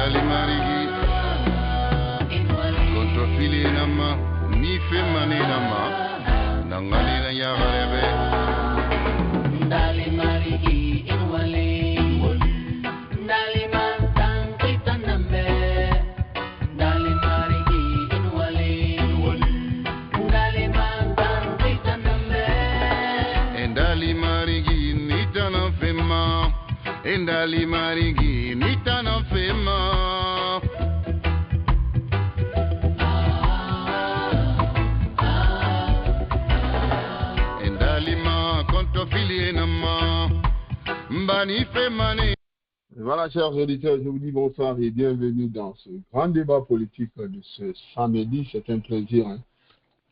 Endali marigi kontofili nama nife mani nama nangani na yagarebe Endali marigi inwale Endali mantan kita nambe Endali marigi inwale Endali mantan kita nambe Endali marigi nitana fema Endali marigi nitana fema Endali ma kontofili nama mbani femani. Voilà, chers auditeurs, je vous dis bonsoir et bienvenue dans ce grand débat politique de ce samedi. C'est un plaisir, hein.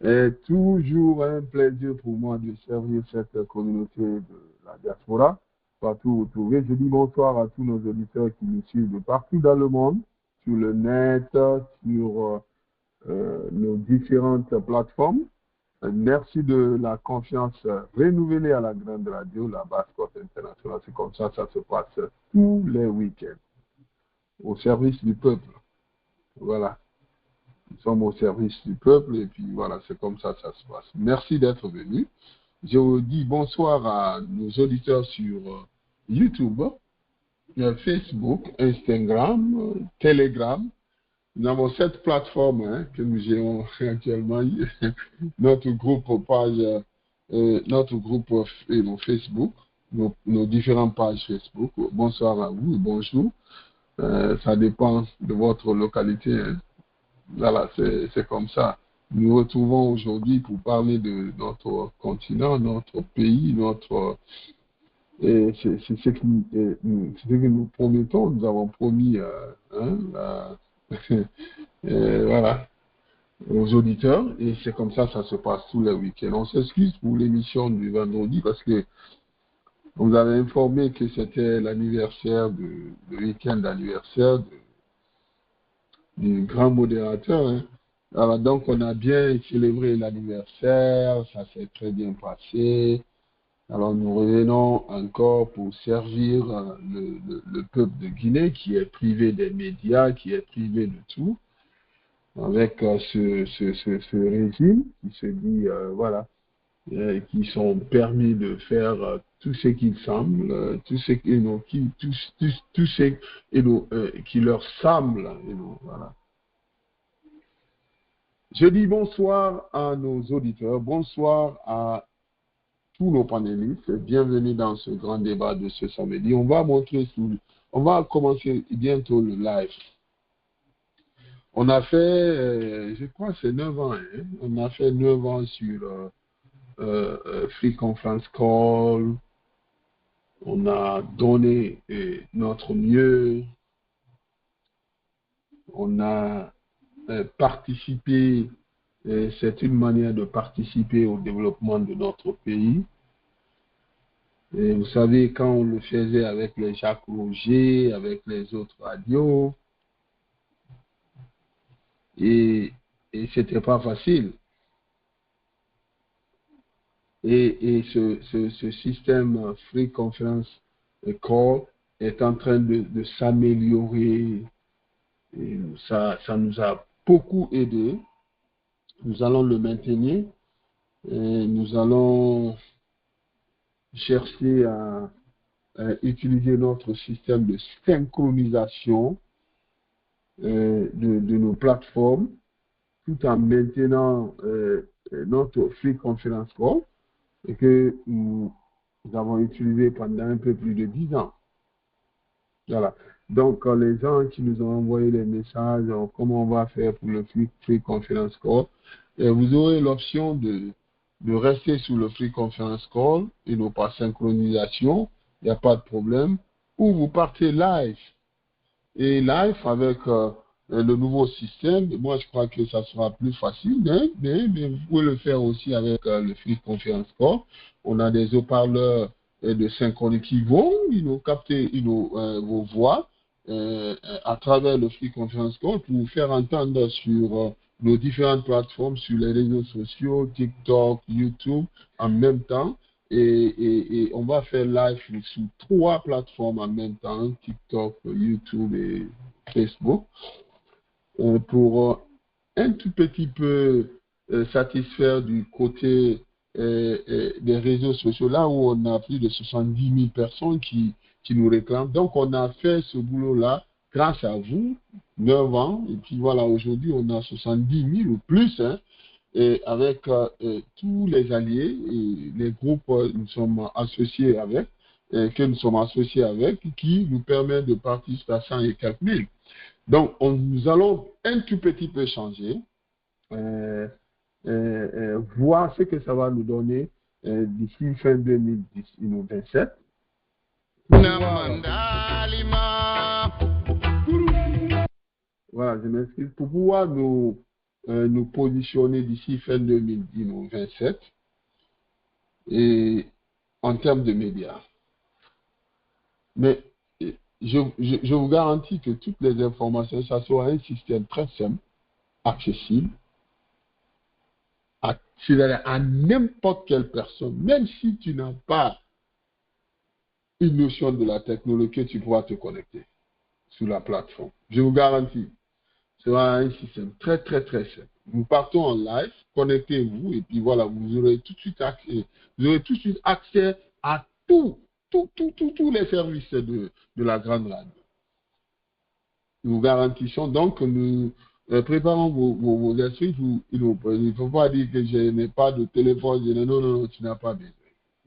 Et toujours un plaisir pour moi de servir cette communauté de la diaspora, partout où vous trouvez. Je dis bonsoir à tous nos auditeurs qui nous suivent de partout dans le monde, sur le net, sur nos différentes plateformes. Merci de la confiance renouvelée à la grande radio, la Basse-Côte internationale. C'est comme ça se passe tous les week-ends, au service du peuple. Voilà. Nous sommes au service du peuple et puis voilà, c'est comme ça se passe. Merci d'être venu. Je vous dis bonsoir à nos auditeurs sur YouTube, Facebook, Instagram, Telegram. Nous avons 7 plateformes, hein, que nous gérons actuellement. Notre groupe page, notre groupe Facebook, nos différentes pages Facebook. Bonsoir à vous et bonjour. Ça dépend de votre localité, hein. Voilà, c'est comme ça. Nous nous retrouvons aujourd'hui pour parler de notre continent, notre pays, c'est ce que nous promettons. Nous avons promis voilà, aux auditeurs et c'est comme ça se passe tous les week-ends. On s'excuse pour l'émission du vendredi parce que on vous avait informé que c'était l'anniversaire, le week-end d'anniversaire du grand modérateur, hein. Alors donc on a bien célébré l'anniversaire, ça s'est très bien passé. Alors nous revenons encore pour servir le peuple de Guinée qui est privé des médias, qui est privé de tout, avec ce régime qui se dit, voilà, qui sont permis de faire tout ce qu'il semble, tout ce qui leur semble, voilà. Je dis bonsoir à nos auditeurs, bonsoir à tous nos panélistes, bienvenue dans ce grand débat de ce samedi. On va commencer bientôt le live. On a fait, je crois que c'est 9 ans, hein? On a fait 9 ans sur Free Conference Call, on a donné notre mieux, on a participé, c'est une manière de participer au développement de notre pays. Et vous savez, quand on le faisait avec les Jacques Roger, avec les autres radios, et c'était pas facile. Et ce système Free Conference Call est en train de s'améliorer. Et ça nous a beaucoup aidé. Nous allons le maintenir. Et nous allons chercher à utiliser notre système de synchronisation de nos plateformes tout en maintenant notre Free Conference Call et que nous avons utilisé pendant un peu plus de 10 ans. Voilà. Donc, les gens qui nous ont envoyé les messages, comment on va faire pour le Free Conference Call, vous aurez l'option de rester sur le Free Conference Call et non pas synchronisation, il n'y a pas de problème, ou vous partez live. Et live avec le nouveau système, moi je crois que ça sera plus facile, mais vous pouvez le faire aussi avec le Free Conference Call. On a des haut-parleurs de synchronie qui vont capter vos voix à travers le Free Conference Call pour vous faire entendre sur nos différentes plateformes, sur les réseaux sociaux, TikTok, YouTube, en même temps. Et on va faire live sur 3 plateformes en même temps, TikTok, YouTube et Facebook pour un tout petit peu satisfaire du côté des réseaux sociaux, là où on a plus de 70 000 personnes qui nous réclament. Donc, on a fait ce boulot-là grâce à vous, 9 ans, et puis voilà, aujourd'hui, on a 70 000 ou plus, hein, et avec tous les alliés et les groupes nous sommes associés avec, que nous sommes associés avec, qui nous permet de participer à 100 et quelques mille. Donc, nous allons un tout petit peu changer, voir ce que ça va nous donner d'ici fin 2027. Voilà, je m'excuse. Pour pouvoir nous positionner d'ici fin 2027 et en termes de médias. Mais je vous garantis que toutes les informations, ça sera un système très simple, accessible, c'est-à-dire à n'importe quelle personne, même si tu n'as pas une notion de la technologie, tu pourras te connecter sur la plateforme. Je vous garantis, ce sera un système très, très, très simple. Nous partons en live, connectez-vous, et puis voilà, vous aurez tout de suite accès à tous les services de la grande radio. Nous garantissons donc que nous préparons vos esprits. Il ne faut pas dire que je n'ai pas de téléphone. Non, tu n'as pas besoin.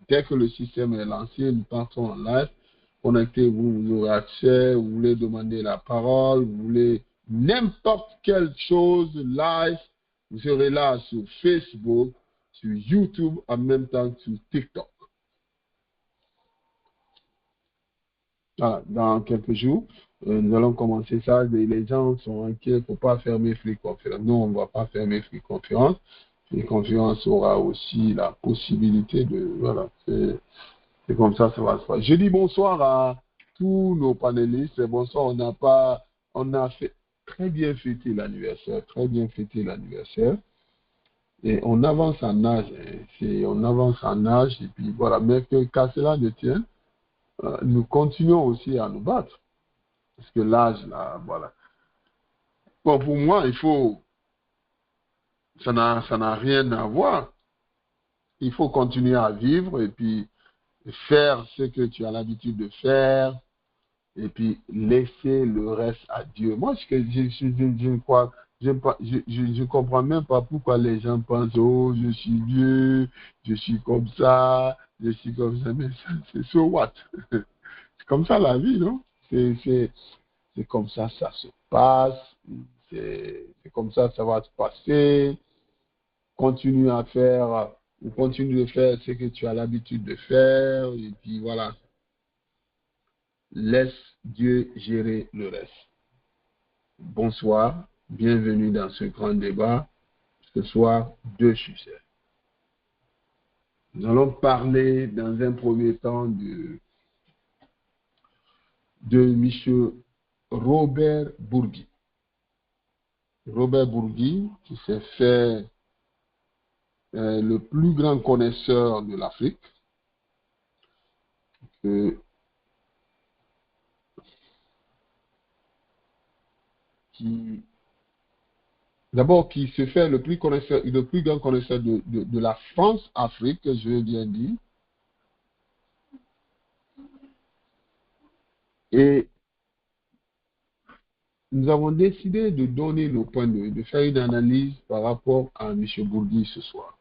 Dès que le système est lancé, nous partons en live. Connectez-vous, vous aurez accès. Vous voulez demander la parole, vous voulez n'importe quelle chose live. Vous serez là sur Facebook, sur YouTube, en même temps sur TikTok. Voilà, dans quelques jours, nous allons commencer ça. Les gens sont inquiets, il ne faut pas fermer Free Conférence. Non, on ne va pas fermer Free Conférence. Free Conférence aura aussi la possibilité de... Voilà, c'est comme ça va se faire. Je dis bonsoir à tous nos panélistes. Bonsoir, on a fait très bien fêter l'anniversaire, Et on avance en âge, et puis voilà. Mais qu'à cela ne tienne, nous continuons aussi à nous battre. Parce que l'âge, là, voilà. Bon, pour moi, ça n'a rien à voir. Il faut continuer à vivre et puis faire ce que tu as l'habitude de faire et puis laisser le reste à Dieu. Moi, je comprends même pas pourquoi les gens pensent, oh, je suis vieux, je suis comme ça, mais c'est so what? C'est comme ça la vie, non? C'est comme ça se passe, c'est comme ça va se passer. Continue de faire ce que tu as l'habitude de faire, et puis voilà. Laisse Dieu gérer le reste. Bonsoir, bienvenue dans ce grand débat. Ce soir, 2 sujets. Nous allons parler dans un premier temps de M. Robert Bourgui. Robert Bourgui, qui s'est fait le plus grand connaisseur de l'Afrique, qui se fait le plus grand connaisseur de la France-Afrique, je vais bien dire. Et nous avons décidé de donner nos points de vue, de faire une analyse par rapport à M. Bourgui ce soir.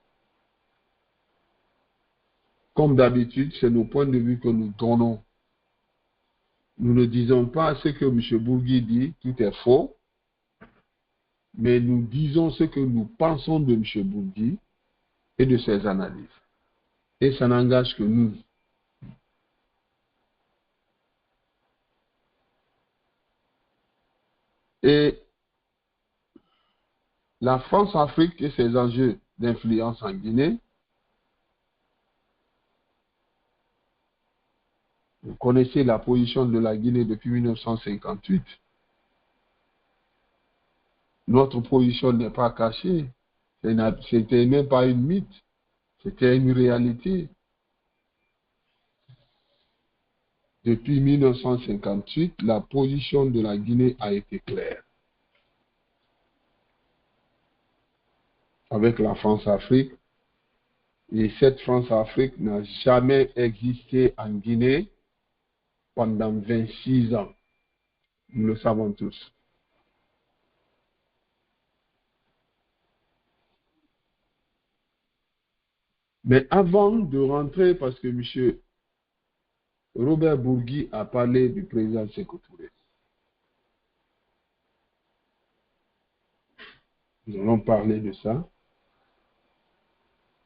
Comme d'habitude, c'est nos points de vue que nous donnons. Nous ne disons pas ce que M. Bourgui dit, tout est faux, mais nous disons ce que nous pensons de M. Bourgui et de ses analyses. Et ça n'engage que nous. Et la France-Afrique et ses enjeux d'influence en Guinée, vous connaissez la position de la Guinée depuis 1958. Notre position n'est pas cachée. C'était même pas une mythe. C'était une réalité. depuis 1958, la position de la Guinée a été claire. Avec la France-Afrique, et cette France-Afrique n'a jamais existé en Guinée pendant 26 ans. Nous le savons tous. Mais avant de rentrer, parce que M. Robert Bourgui a parlé du président Sékou Touré. Nous allons parler de ça.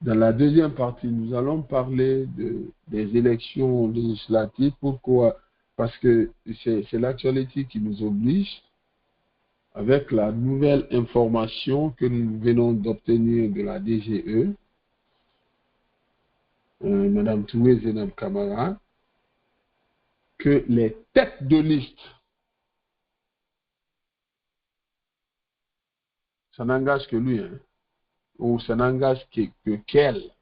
Dans la deuxième partie, nous allons parler des élections législatives. Pourquoi? Parce que c'est l'actualité qui nous oblige, avec la nouvelle information que nous venons d'obtenir de la DGE, Mme Touré Zenab Kamara, que les têtes de liste, ça n'engage que lui, hein, ou ça n'engage que qu'elle.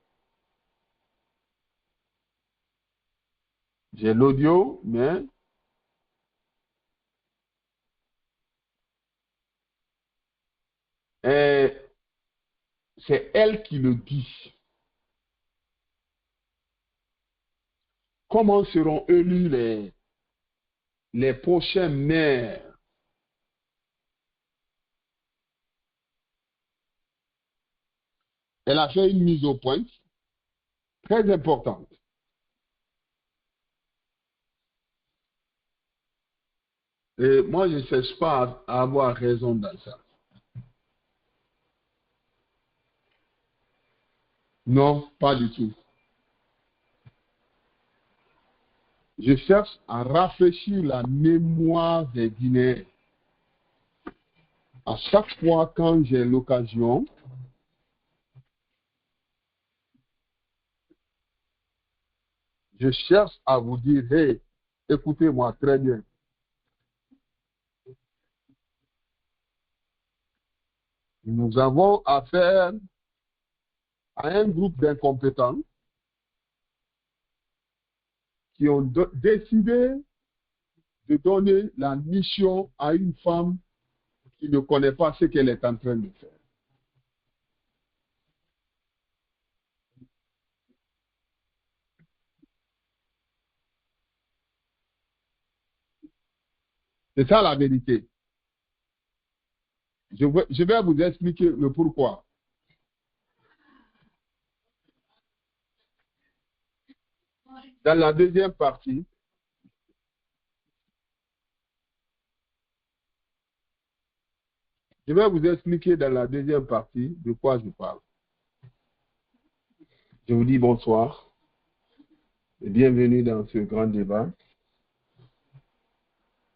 J'ai l'audio, mais c'est elle qui le dit. Comment seront élus les prochains maires? Elle a fait une mise au point très importante. Et moi, je ne cherche pas à avoir raison dans ça. Non, pas du tout. Je cherche à rafraîchir la mémoire des Guinéens. À chaque fois quand j'ai l'occasion, je cherche à vous dire, hey, écoutez-moi très bien. Nous avons affaire à un groupe d'incompétents qui ont décidé de donner la mission à une femme qui ne connaît pas ce qu'elle est en train de faire. C'est ça la vérité. Je vais vous expliquer le pourquoi. Dans la deuxième partie, je vais vous expliquer dans la deuxième partie de quoi je parle. Je vous dis bonsoir et bienvenue dans ce grand débat.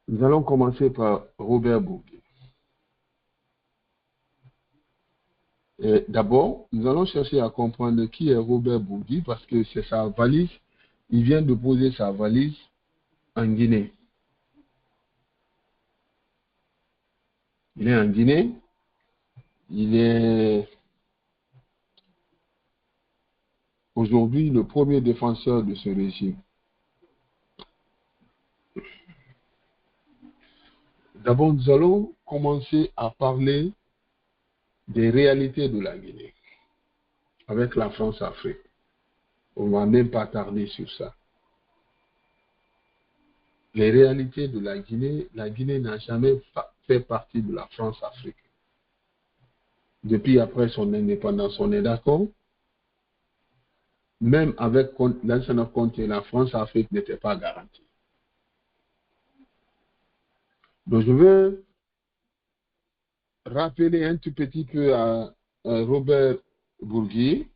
Nous allons commencer par Robert Bourgui. D'abord, nous allons chercher à comprendre qui est Robert Bourgui parce que c'est sa valise. Il vient de poser sa valise en Guinée. Il est en Guinée. Il est aujourd'hui le premier défenseur de ce régime. D'abord, nous allons commencer à parler des réalités de la Guinée avec la France-Afrique. On ne va même pas tarder sur ça. Les réalités de la Guinée n'a jamais fait partie de la France-Afrique. Depuis après son indépendance, on est d'accord? Même avec l'ancien compte, la France-Afrique n'était pas garantie. Donc je veux rappeler un tout petit peu à Robert Bourgui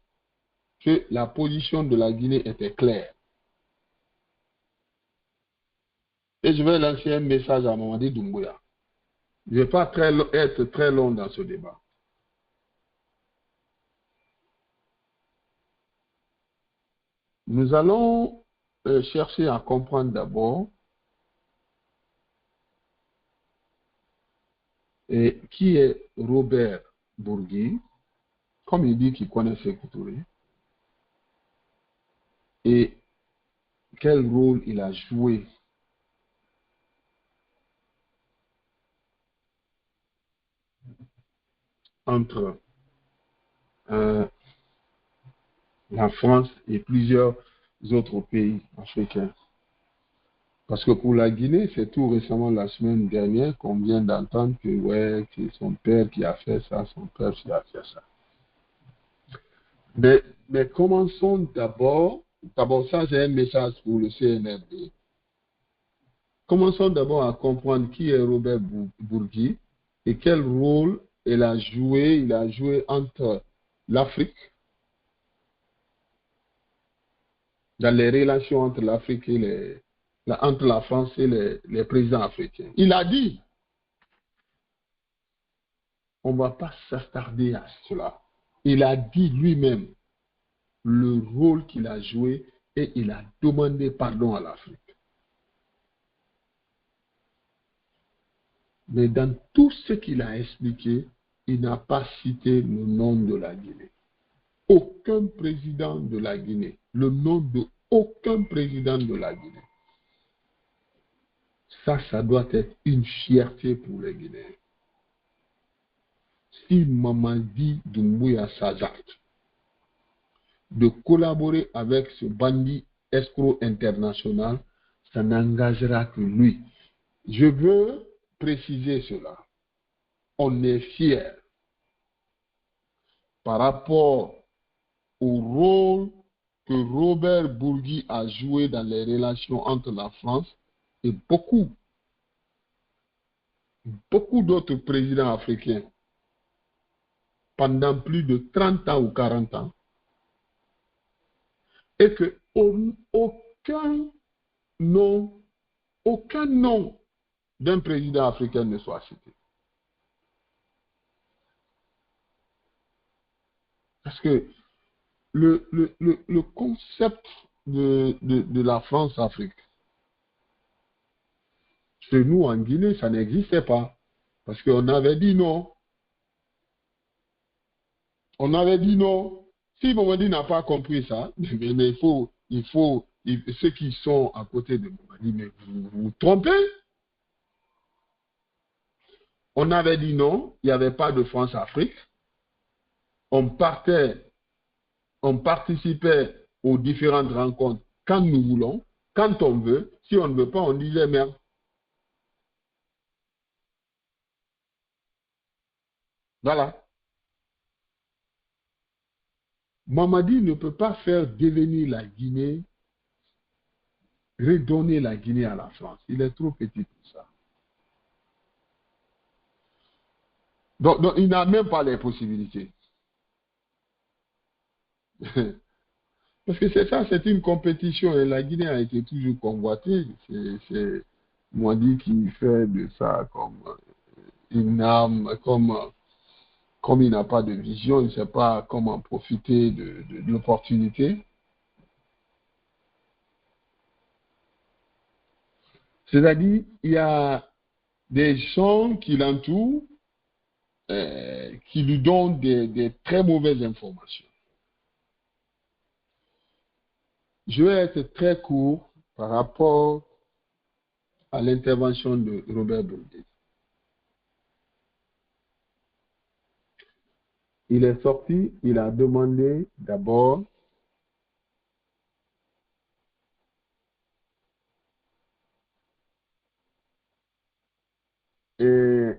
que la position de la Guinée était claire. Et je vais lancer un message à Mamadi Doumbouya. Je ne vais pas être très long dans ce débat. Nous allons chercher à comprendre d'abord qui est Robert Bourgui, comme il dit qu'il connaît Sékou Touré, et quel rôle il a joué entre la France et plusieurs autres pays africains. Parce que pour la Guinée, c'est tout récemment, la semaine dernière, qu'on vient d'entendre que, ouais, c'est son père qui a fait ça, son père qui a fait ça. Mais commençons d'abord ça c'est un message pour le CNRD. Commençons d'abord à comprendre qui est Robert Bourgi et quel rôle il a joué entre l'Afrique, dans les relations entre l'Afrique et entre la France et les présidents africains. Il a dit, on ne va pas s'attarder à cela. Il a dit lui-même le rôle qu'il a joué et il a demandé pardon à l'Afrique. Mais dans tout ce qu'il a expliqué, il n'a pas cité le nom de la Guinée. Aucun président de la Guinée, le nom de aucun président de la Guinée. Ça doit être une fierté pour les Guinéens. Si Mamadi Doumbouya s'hazarde de collaborer avec ce bandit escroc international, ça n'engagera que lui. Je veux préciser cela. On est fiers par rapport au rôle que Robert Bourgi a joué dans les relations entre la France et beaucoup d'autres présidents africains pendant plus de 30 ans ou 40 ans, et que aucun nom d'un président africain ne soit cité. Parce que le concept de la France-Afrique, chez nous en Guinée, ça n'existait pas. Parce qu'on avait dit non. On avait dit non. Si Mamadi n'a pas compris ça, mais ceux qui sont à côté de Mamadi, mais vous vous trompez. On avait dit non, il n'y avait pas de France-Afrique. On participait aux différentes rencontres quand nous voulons, quand on veut. Si on ne veut pas, on disait merde. Voilà. Mamadi ne peut pas faire devenir la Guinée, redonner la Guinée à la France. Il est trop petit pour ça. Donc il n'a même pas les possibilités. Parce que c'est ça, c'est une compétition et la Guinée a été toujours convoitée. C'est Mamadi qui fait de ça comme une arme, comme il n'a pas de vision, il ne sait pas comment profiter de l'opportunité. C'est-à-dire, il y a des gens qui l'entourent, qui lui donnent des très mauvaises informations. Je vais être très court par rapport à l'intervention de Robert Bourgi. Il est sorti, il a demandé d'abord et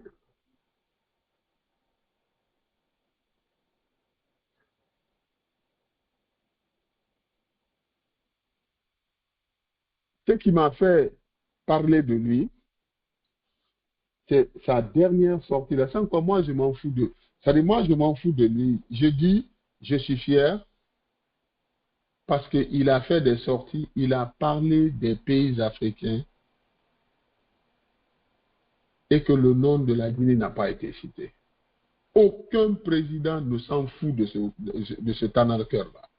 ce qui m'a fait parler de lui, c'est sa dernière sortie. Là, sans quoi moi je m'en fous de. C'est-à-dire, moi je m'en fous de lui. Je dis, je suis fier parce qu'il a fait des sorties, il a parlé des pays africains et que le nom de la Guinée n'a pas été cité. Aucun président ne s'en fout de ce tanarqueur-là.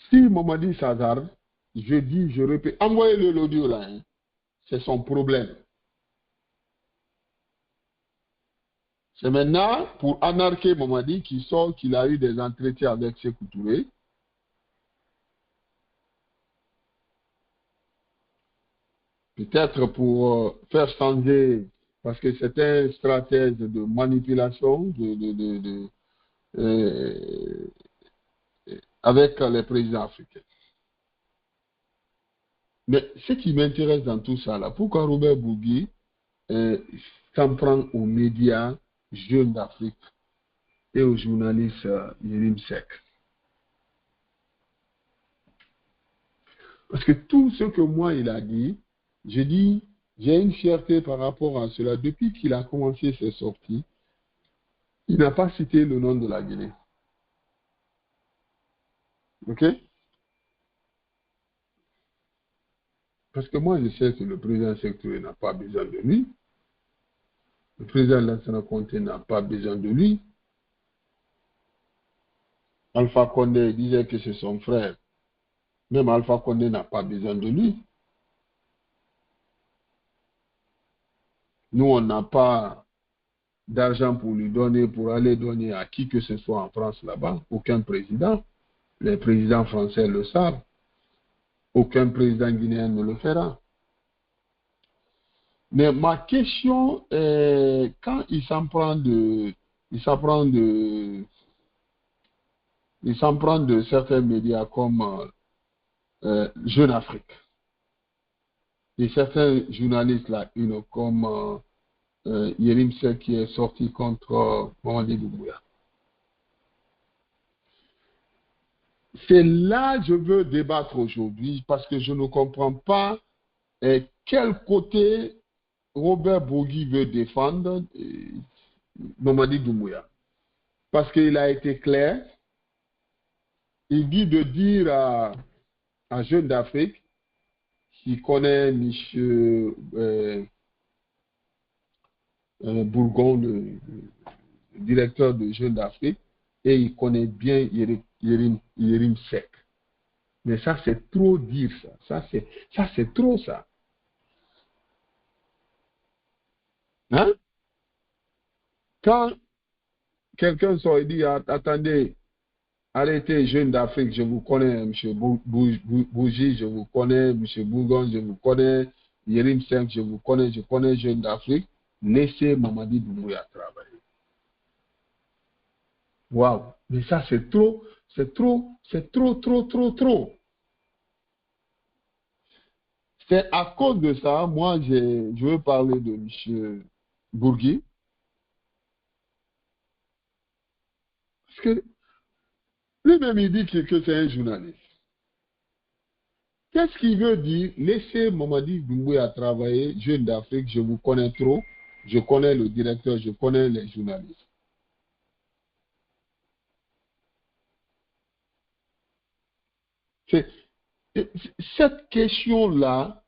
Si Mamadi s'hazarde, je dis, je répète, envoyez-le l'audio là, hein. C'est son problème. C'est maintenant pour anarquer Mamadi qui sort qu'il a eu des entretiens avec Sékou Touré. peut-être pour faire changer, parce que c'est un stratège de manipulation avec les présidents africains. Mais ce qui m'intéresse dans tout ça, là, pourquoi Robert Bougui s'en prend aux médias jeunes d'Afrique et aux journalistes Yérim Seck? Parce que tout ce que moi il a dit, je dis, j'ai une fierté par rapport à cela. Depuis qu'il a commencé ses sorties, il n'a pas cité le nom de la Guinée. Ok? Parce que moi, je sais que le président Sékou Touré n'a pas besoin de lui. Le président Lansana Conté n'a pas besoin de lui. Alpha Condé disait que c'est son frère. Même Alpha Condé n'a pas besoin de lui. Nous, on n'a pas d'argent pour lui donner, pour aller donner à qui que ce soit en France là-bas. Aucun président. Les présidents français le savent. Aucun président guinéen ne le fera. Mais ma question est, quand il s'en prend de certains médias comme Jeune Afrique et certains journalistes là, comme Yérim Seck qui est sorti contre Mamadi Doumbouya. C'est là que je veux débattre aujourd'hui parce que je ne comprends pas quel côté Robert Bougui veut défendre Mamadi Doumbouya. Parce qu'il a été clair, il dit de dire à Jeune d'Afrique qui connaît M. Bourgon, le directeur de Jeune d'Afrique, et il connaît bien Yérim Seck. Mais ça, c'est trop dire ça. Ça, c'est trop ça. Hein? Quand quelqu'un sort et dit, attendez, arrêtez, Jeune d'Afrique, je vous connais, M. Bougie, je vous connais, M. Bourgon, je vous connais, Yérim Seck, je connais Jeune d'Afrique, laissez Mamadi Doumbouya travailler. Waouh, mais ça c'est trop. C'est à cause de ça, moi je veux parler de M. Bourgui. Parce que lui-même il dit que c'est un journaliste. Qu'est-ce qu'il veut dire? Laissez Mamadi Doumbouya travailler, Jeune d'Afrique, je vous connais trop, je connais le directeur, je connais les journalistes. Cette question-là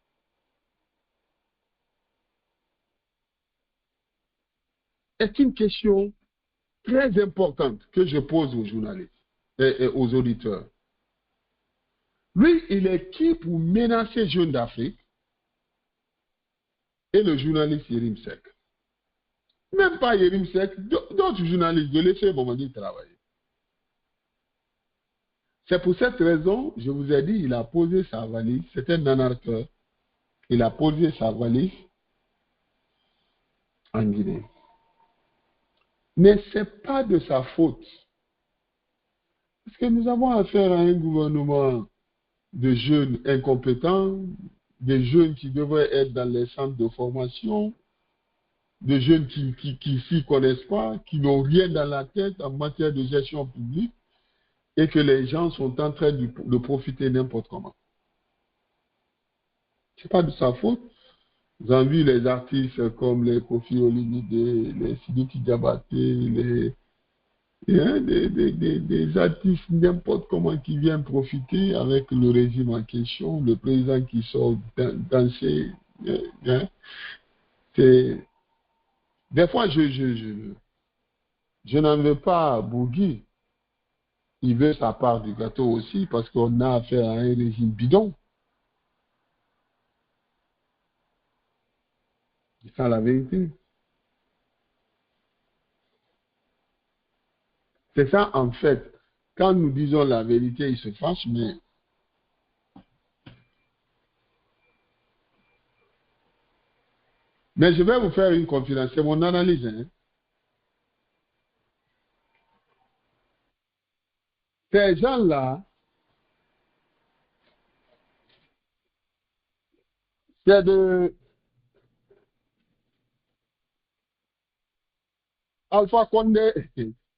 est une question très importante que je pose aux journalistes et aux auditeurs. Lui, il est qui pour menacer Jeune d'Afrique et le journaliste Yérim Seck? Même pas Yérim Seck, d'autres journalistes, de laisser Mamadi travailler. C'est pour cette raison, je vous ai dit, il a posé sa valise, c'est un anarcheur, il a posé sa valise en Guinée. Mais ce n'est pas de sa faute. Parce que nous avons affaire à un gouvernement de jeunes incompétents, des jeunes qui devraient être dans les centres de formation, des jeunes qui s'y connaissent pas, qui n'ont rien dans la tête en matière de gestion publique, et que les gens sont en train de profiter n'importe comment. Ce n'est pas de sa faute. Vous avez vu les artistes comme les Kofi Olomide, les Sidiki Diabaté, des artistes n'importe comment qui viennent profiter avec le régime en question, le président qui sort danser. Des fois, je n'en veux pas à Bougui. Il veut sa part du gâteau aussi parce qu'on a affaire à un régime bidon. C'est ça la vérité. C'est ça en fait. Quand nous disons la vérité, il se fâche, mais Mais je vais vous faire une confidence, c'est mon analyse. Hein. Ces gens-là, c'est de Alpha Condé,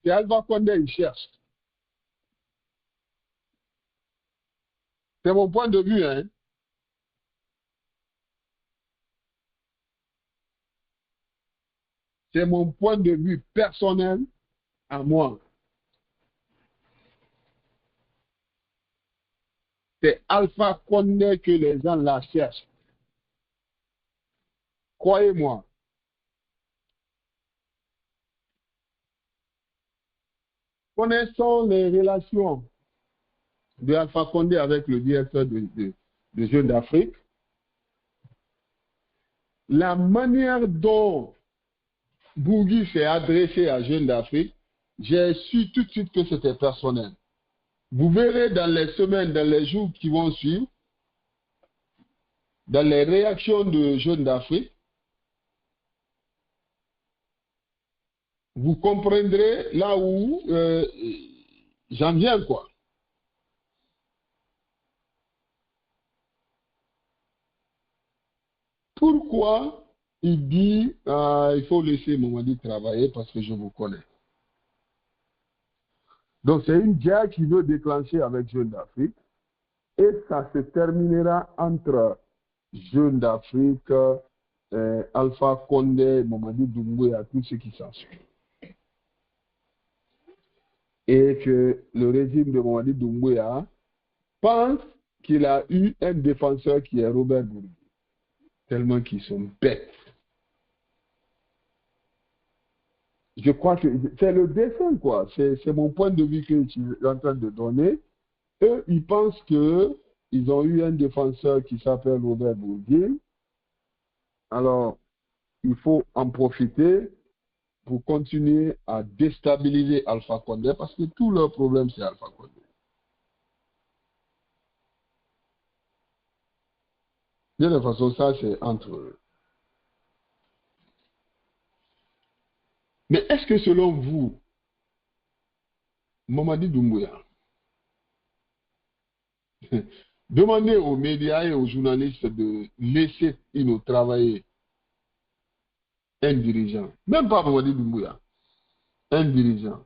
c'est Alpha Condé, ils cherchent. C'est mon point de vue. Hein. C'est mon point de vue personnel à moi. C'est Alpha Condé que les gens la cherchent. Croyez-moi. Connaissons les relations de Alpha Condé avec le directeur de Jeunes d'Afrique. La manière dont Bougui s'est adressé à Jeunes d'Afrique, j'ai su tout de suite que c'était personnel. Vous verrez dans les semaines, dans les jours qui vont suivre, dans les réactions de Jeunes d'Afrique, vous comprendrez là où j'en viens, quoi. Pourquoi il dit il faut laisser Mamadi travailler parce que je vous connais. Donc c'est une guerre qui veut déclencher avec Jeunes d'Afrique et ça se terminera entre Jeunes d'Afrique, Alpha Condé, Mamadi Doumbouya, tout ce qui s'ensuit. Et que le régime de Mamadi Doumbouya pense qu'il a eu un défenseur qui est Robert Bourgi. Tellement qu'ils sont bêtes. Je crois que c'est le dessin, quoi. C'est mon point de vue que je suis en train de donner. Eux, ils pensent qu'ils ont eu un défenseur qui s'appelle Robert Bourgi. Alors, il faut en profiter pour continuer à déstabiliser Alpha Condé parce que tout leur problème, c'est Alpha Condé. De toute façon, ça, c'est entre eux. Mais est-ce que selon vous, Mamadi Doumbouya, demandez aux médias et aux journalistes de laisser travailler un dirigeant, même pas Mamadi Doumbouya, un dirigeant,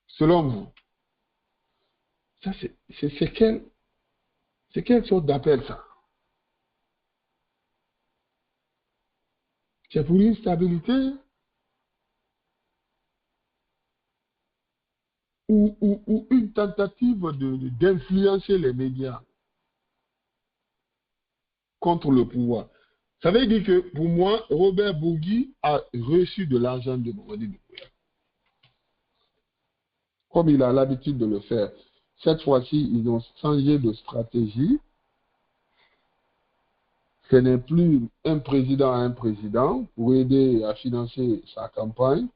selon vous, ça c'est quelle sorte d'appel ça? C'est pour une stabilité ou une tentative d'influencer les médias contre le pouvoir. Ça veut dire que pour moi, Robert Bourgi a reçu de l'argent de Mamadi Doumbouya. Comme il a l'habitude de le faire. Cette fois-ci, ils ont changé de stratégie. Ce n'est plus un président à un président pour aider à financer sa campagne.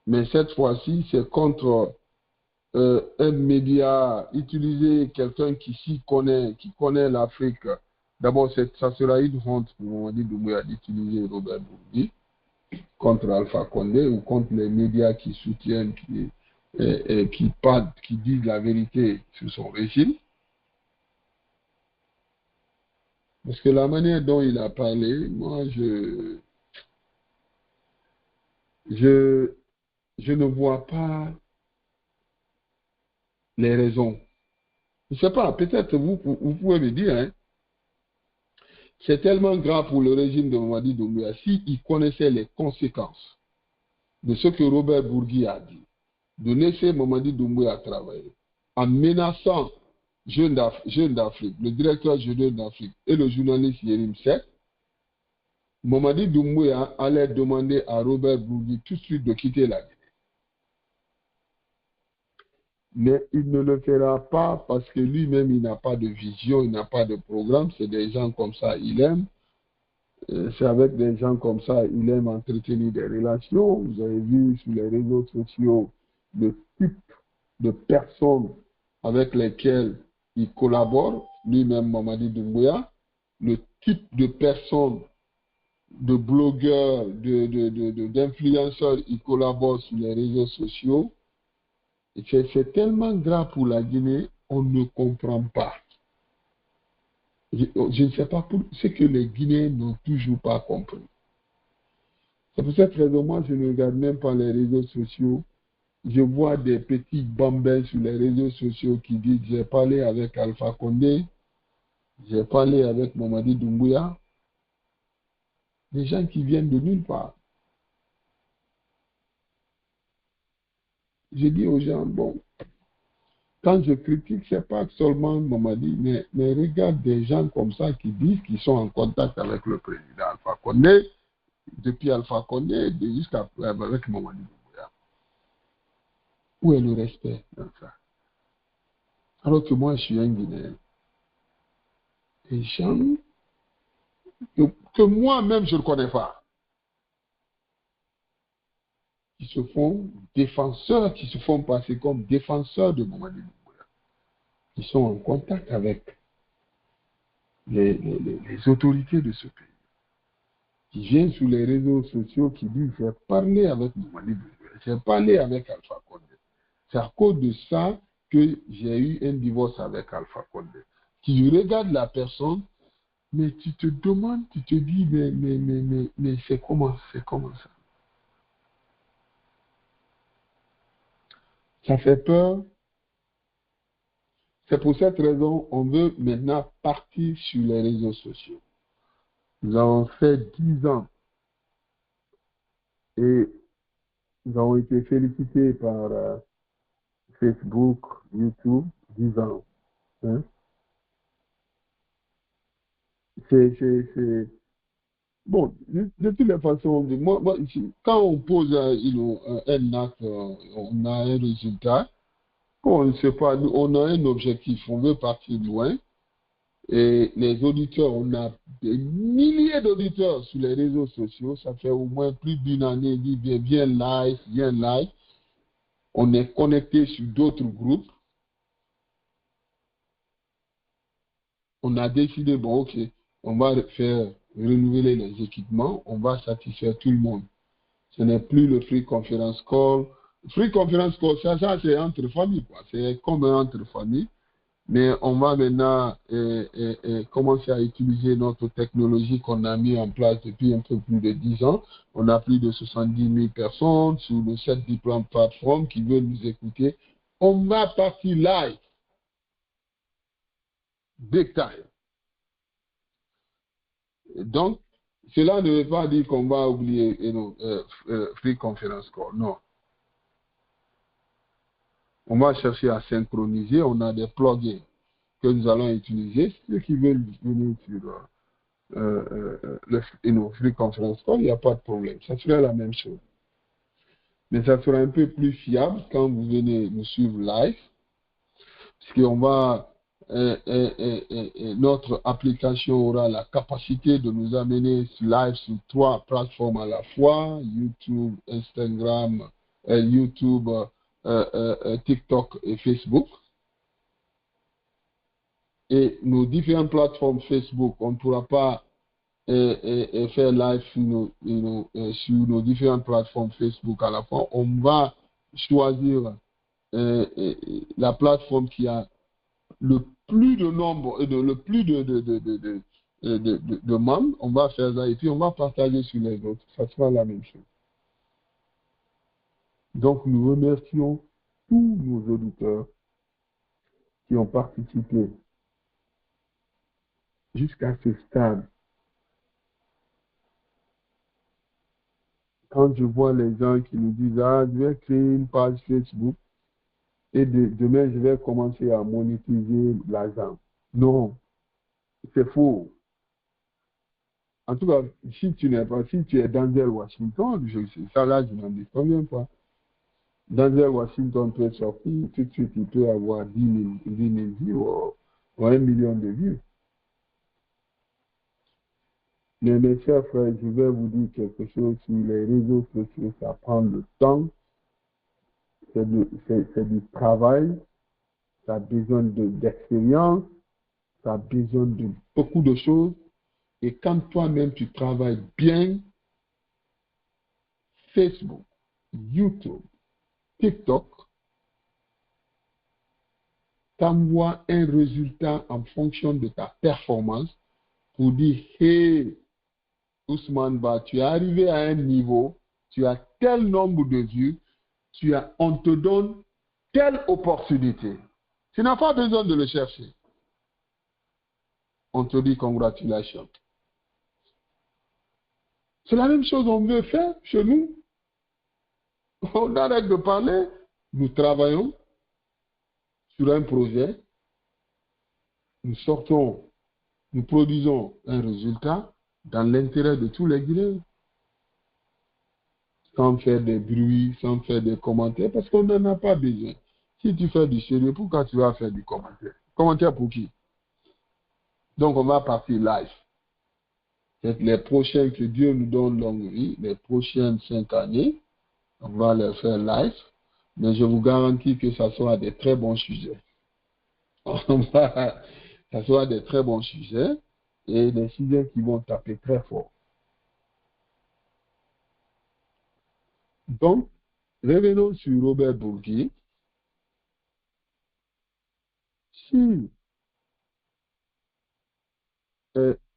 Mais cette fois-ci, c'est contre un média, utiliser quelqu'un qui s'y connaît, qui connaît l'Afrique. D'abord, ça sera une honte pour Mamadi Doumbouya d'utiliser Robert Bourgi contre Alpha Condé ou contre les médias qui soutiennent, qui disent la vérité sur son régime. Parce que la manière dont il a parlé, moi, je ne vois pas les raisons. Je ne sais pas, peut-être vous pouvez me dire, hein, c'est tellement grave pour le régime de Mamadi Doumbouya s'il connaissait les conséquences de ce que Robert Bourgi a dit, de laisser Mamadi Doumbouya travailler, en menaçant Jeunes d'Afrique, le directeur Jeunes d'Afrique et le journaliste Yérim Seck, Mamadi Doumbouya allait demander à Robert Bourgi tout de suite de quitter la Guinée. Mais il ne le fera pas parce que lui-même, il n'a pas de vision, il n'a pas de programme. C'est des gens comme ça, il aime. C'est avec des gens comme ça, il aime entretenir des relations. Vous avez vu sur les réseaux sociaux le type de personnes avec lesquelles il collabore, lui-même Mamadi Doumbouya, le type de personnes, de blogueurs, d'influenceurs, ils collaborent sur les réseaux sociaux. C'est tellement grave pour la Guinée, on ne comprend pas. Je ne sais pas ce que les Guinéens n'ont toujours pas compris. C'est pour cette raison, moi, je ne regarde même pas les réseaux sociaux. Je vois des petits bambins sur les réseaux sociaux qui disent « J'ai parlé avec Alpha Condé, j'ai parlé avec Mamadi Doumbouya ». Des gens qui viennent de nulle part. Je dis aux gens, bon, quand je critique, ce n'est pas seulement Mamadi, mais regarde des gens comme ça qui disent qu'ils sont en contact avec le président Alpha Condé, depuis Alpha Condé jusqu'à avec Mamadi Doumbouya. Où est le respect dans ça? Alors que moi, je suis un Guinéen. Des gens que moi-même, je ne connais pas, qui se font défenseurs, qui se font passer comme défenseurs de Mamadi Doumbouya, qui sont en contact avec les autorités de ce pays, qui viennent sur les réseaux sociaux, qui disent « J'ai parlé avec Mamadi Doumbouya, j'ai parlé avec Alpha Condé. C'est à cause de ça que j'ai eu un divorce avec Alpha Condé. » Tu regardes la personne, mais tu te demandes, tu te dis « Mais c'est comment ça? » Ça fait peur. C'est pour cette raison qu'on veut maintenant partir sur les réseaux sociaux. Nous avons fait 10 ans et nous avons été félicités par Facebook, YouTube, 10 ans. Hein? Bon, de toutes les façons, quand on pose un acte, on a un résultat. On ne sait pas, on a un objectif, on veut partir loin. Et les auditeurs, on a des milliers d'auditeurs sur les réseaux sociaux. Ça fait au moins plus d'une année, viens live. On est connecté sur d'autres groupes. On a décidé, bon, ok, on va faire renouveler les équipements, on va satisfaire tout le monde. Ce n'est plus le free conference call. Free conference call, ça c'est entre familles, quoi. C'est comme entre familles. Mais on va maintenant commencer à utiliser notre technologie qu'on a mis en place depuis un peu plus de 10 ans. On a plus de 70 000 personnes sur les 7 différentes plateformes qui veulent nous écouter. On va partir live. Big time. Donc, cela ne veut pas dire qu'on va oublier free conference call. Non. On va chercher à synchroniser. On a des plugins que nous allons utiliser. Ceux qui veulent venir sur le free conference call, il n'y a pas de problème. Ça sera la même chose. Mais ça sera un peu plus fiable quand vous venez nous suivre live. Parce qu'on va, notre application aura la capacité de nous amener live sur 3 plateformes à la fois, YouTube, Instagram, YouTube, TikTok et Facebook. Et nos différentes plateformes Facebook, on ne pourra pas faire live sur nos différentes plateformes Facebook à la fois. On va choisir la plateforme qui a le plus de nombre, le plus de membres. On va faire ça et puis on va partager sur les autres. Ça sera la même chose. Donc nous remercions tous nos auditeurs qui ont participé jusqu'à ce stade. Quand je vois les gens qui nous disent « Ah, je vais créer une page Facebook et demain, je vais commencer à monétiser l'argent. » Non, c'est faux. En tout cas, si tu es Denzel Washington, ça là, je n'en dis combien pas. Denzel Washington peut sortir, tout de suite, il peut avoir 10 000 vues ou 1 million de vues. Mais mes chers frères, je vais vous dire quelque chose sur les réseaux sociaux, ça prend le temps, c'est du travail, ça a besoin d'expérience, ça a besoin de beaucoup de choses. Et quand toi-même tu travailles bien, Facebook, YouTube, TikTok, t'envoie un résultat en fonction de ta performance pour dire, hey, Ousmane Ba, tu es arrivé à un niveau, tu as tel nombre de vues, on te donne telle opportunité. Tu n'as pas besoin de le chercher. On te dit congratulations. C'est la même chose qu'on veut faire chez nous. On arrête de parler, nous travaillons sur un projet, nous produisons un résultat dans l'intérêt de tous les Guinéens, sans faire des bruits, sans faire des commentaires, parce qu'on n'en a pas besoin. Si tu fais du sérieux, pourquoi tu vas faire du commentaire? Commentaire pour qui? Donc on va partir live. Les prochains, que Dieu nous donne longue vie, les prochaines 5 années, on va les faire live, mais je vous garantis que ça sera des très bons sujets. Ça sera des très bons sujets et des sujets qui vont taper très fort. Donc, revenons sur Robert Bourgui. Si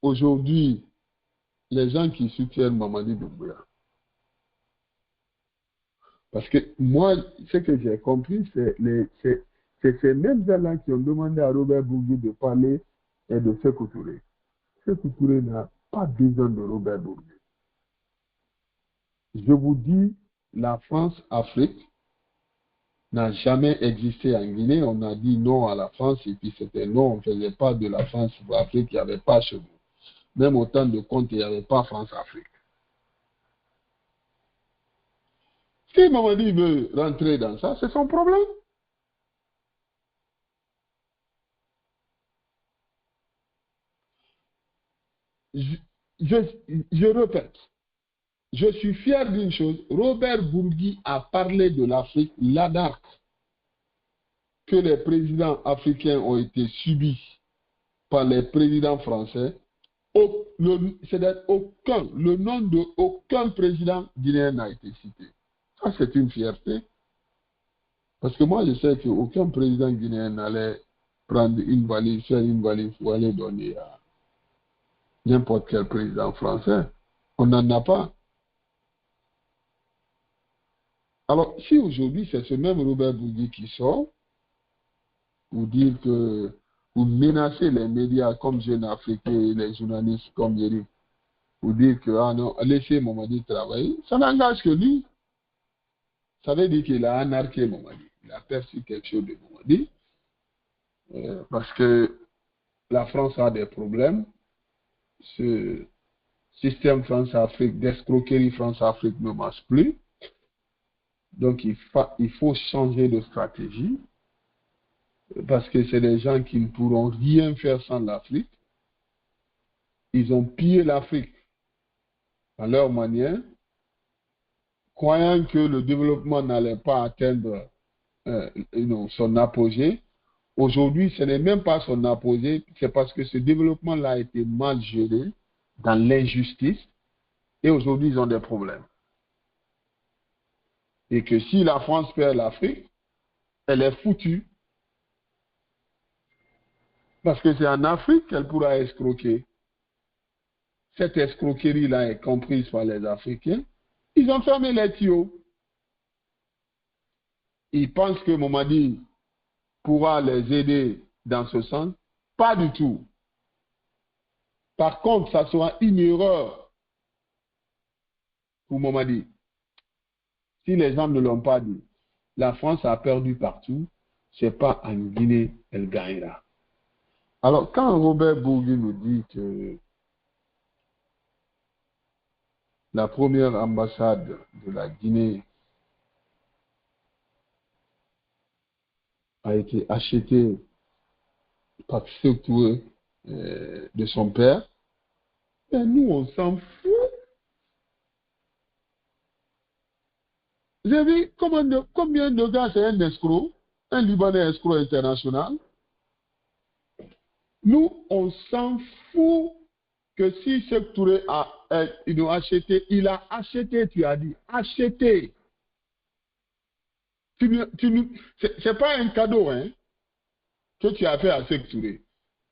aujourd'hui, les gens qui soutiennent Mamadi Doumbouya, parce que moi, ce que j'ai compris, c'est ces mêmes gens-là qui ont demandé à Robert Bourgui de parler et de Sékou Touré. Sékou Touré n'a pas besoin de Robert Bourgui. Je vous dis, la France-Afrique n'a jamais existé en Guinée. On a dit non à la France et puis c'était non, on ne faisait pas de la France-Afrique, il n'y avait pas chez nous. Même au temps de Comte, il n'y avait pas France-Afrique. Si Mamadi veut rentrer dans ça, c'est son problème. Je répète, je suis fier d'une chose, Robert Bourgui a parlé de l'Afrique, l'ADARC, que les présidents africains ont été subis par les présidents français. C'est-à-dire le nom de aucun président guinéen n'a été cité. Ça, c'est une fierté. Parce que moi, je sais qu'aucun président guinéen n'allait prendre une valise, faire une valise pour aller donner à n'importe quel président français. On n'en a pas. Alors, si aujourd'hui, c'est ce même Robert Bourgui qui sort pour dire que, pour menacer les médias comme Jeune Afrique et les journalistes comme Yeri, pour dire que, ah non, laissez Mamadi travailler, ça n'engage que lui. Ça veut dire qu'il a anarqué Mamadi. Il a perçu quelque chose de Mamadi. Parce que la France a des problèmes. Ce système France-Afrique, d'escroquerie France-Afrique ne marche plus. Donc il faut changer de stratégie. Parce que c'est des gens qui ne pourront rien faire sans l'Afrique. Ils ont pillé l'Afrique à leur manière, croyant que le développement n'allait pas atteindre son apogée. Aujourd'hui, ce n'est même pas son apogée, c'est parce que ce développement-là a été mal géré dans l'injustice et aujourd'hui, ils ont des problèmes. Et que si la France perd l'Afrique, elle est foutue. Parce que c'est en Afrique qu'elle pourra escroquer. Cette escroquerie-là est comprise par les Africains. Ils ont fermé les tuyaux. Ils pensent que Mamadi pourra les aider dans ce sens. Pas du tout. Par contre, ça sera une erreur pour Mamadi. Si les gens ne l'ont pas dit, la France a perdu partout, c'est pas en Guinée elle gagnera. Alors, quand Robert Bourgui nous dit que la première ambassade de la Guinée a été achetée par Sékou de son père, ben nous, on s'en fout. Vous avez vu combien de gars c'est un escroc, un Libanais escroc international? Nous, on s'en fout que si Sékou Touré il a acheté, tu as dit, acheté. C'est pas un cadeau hein, que tu as fait à Sékou Touré.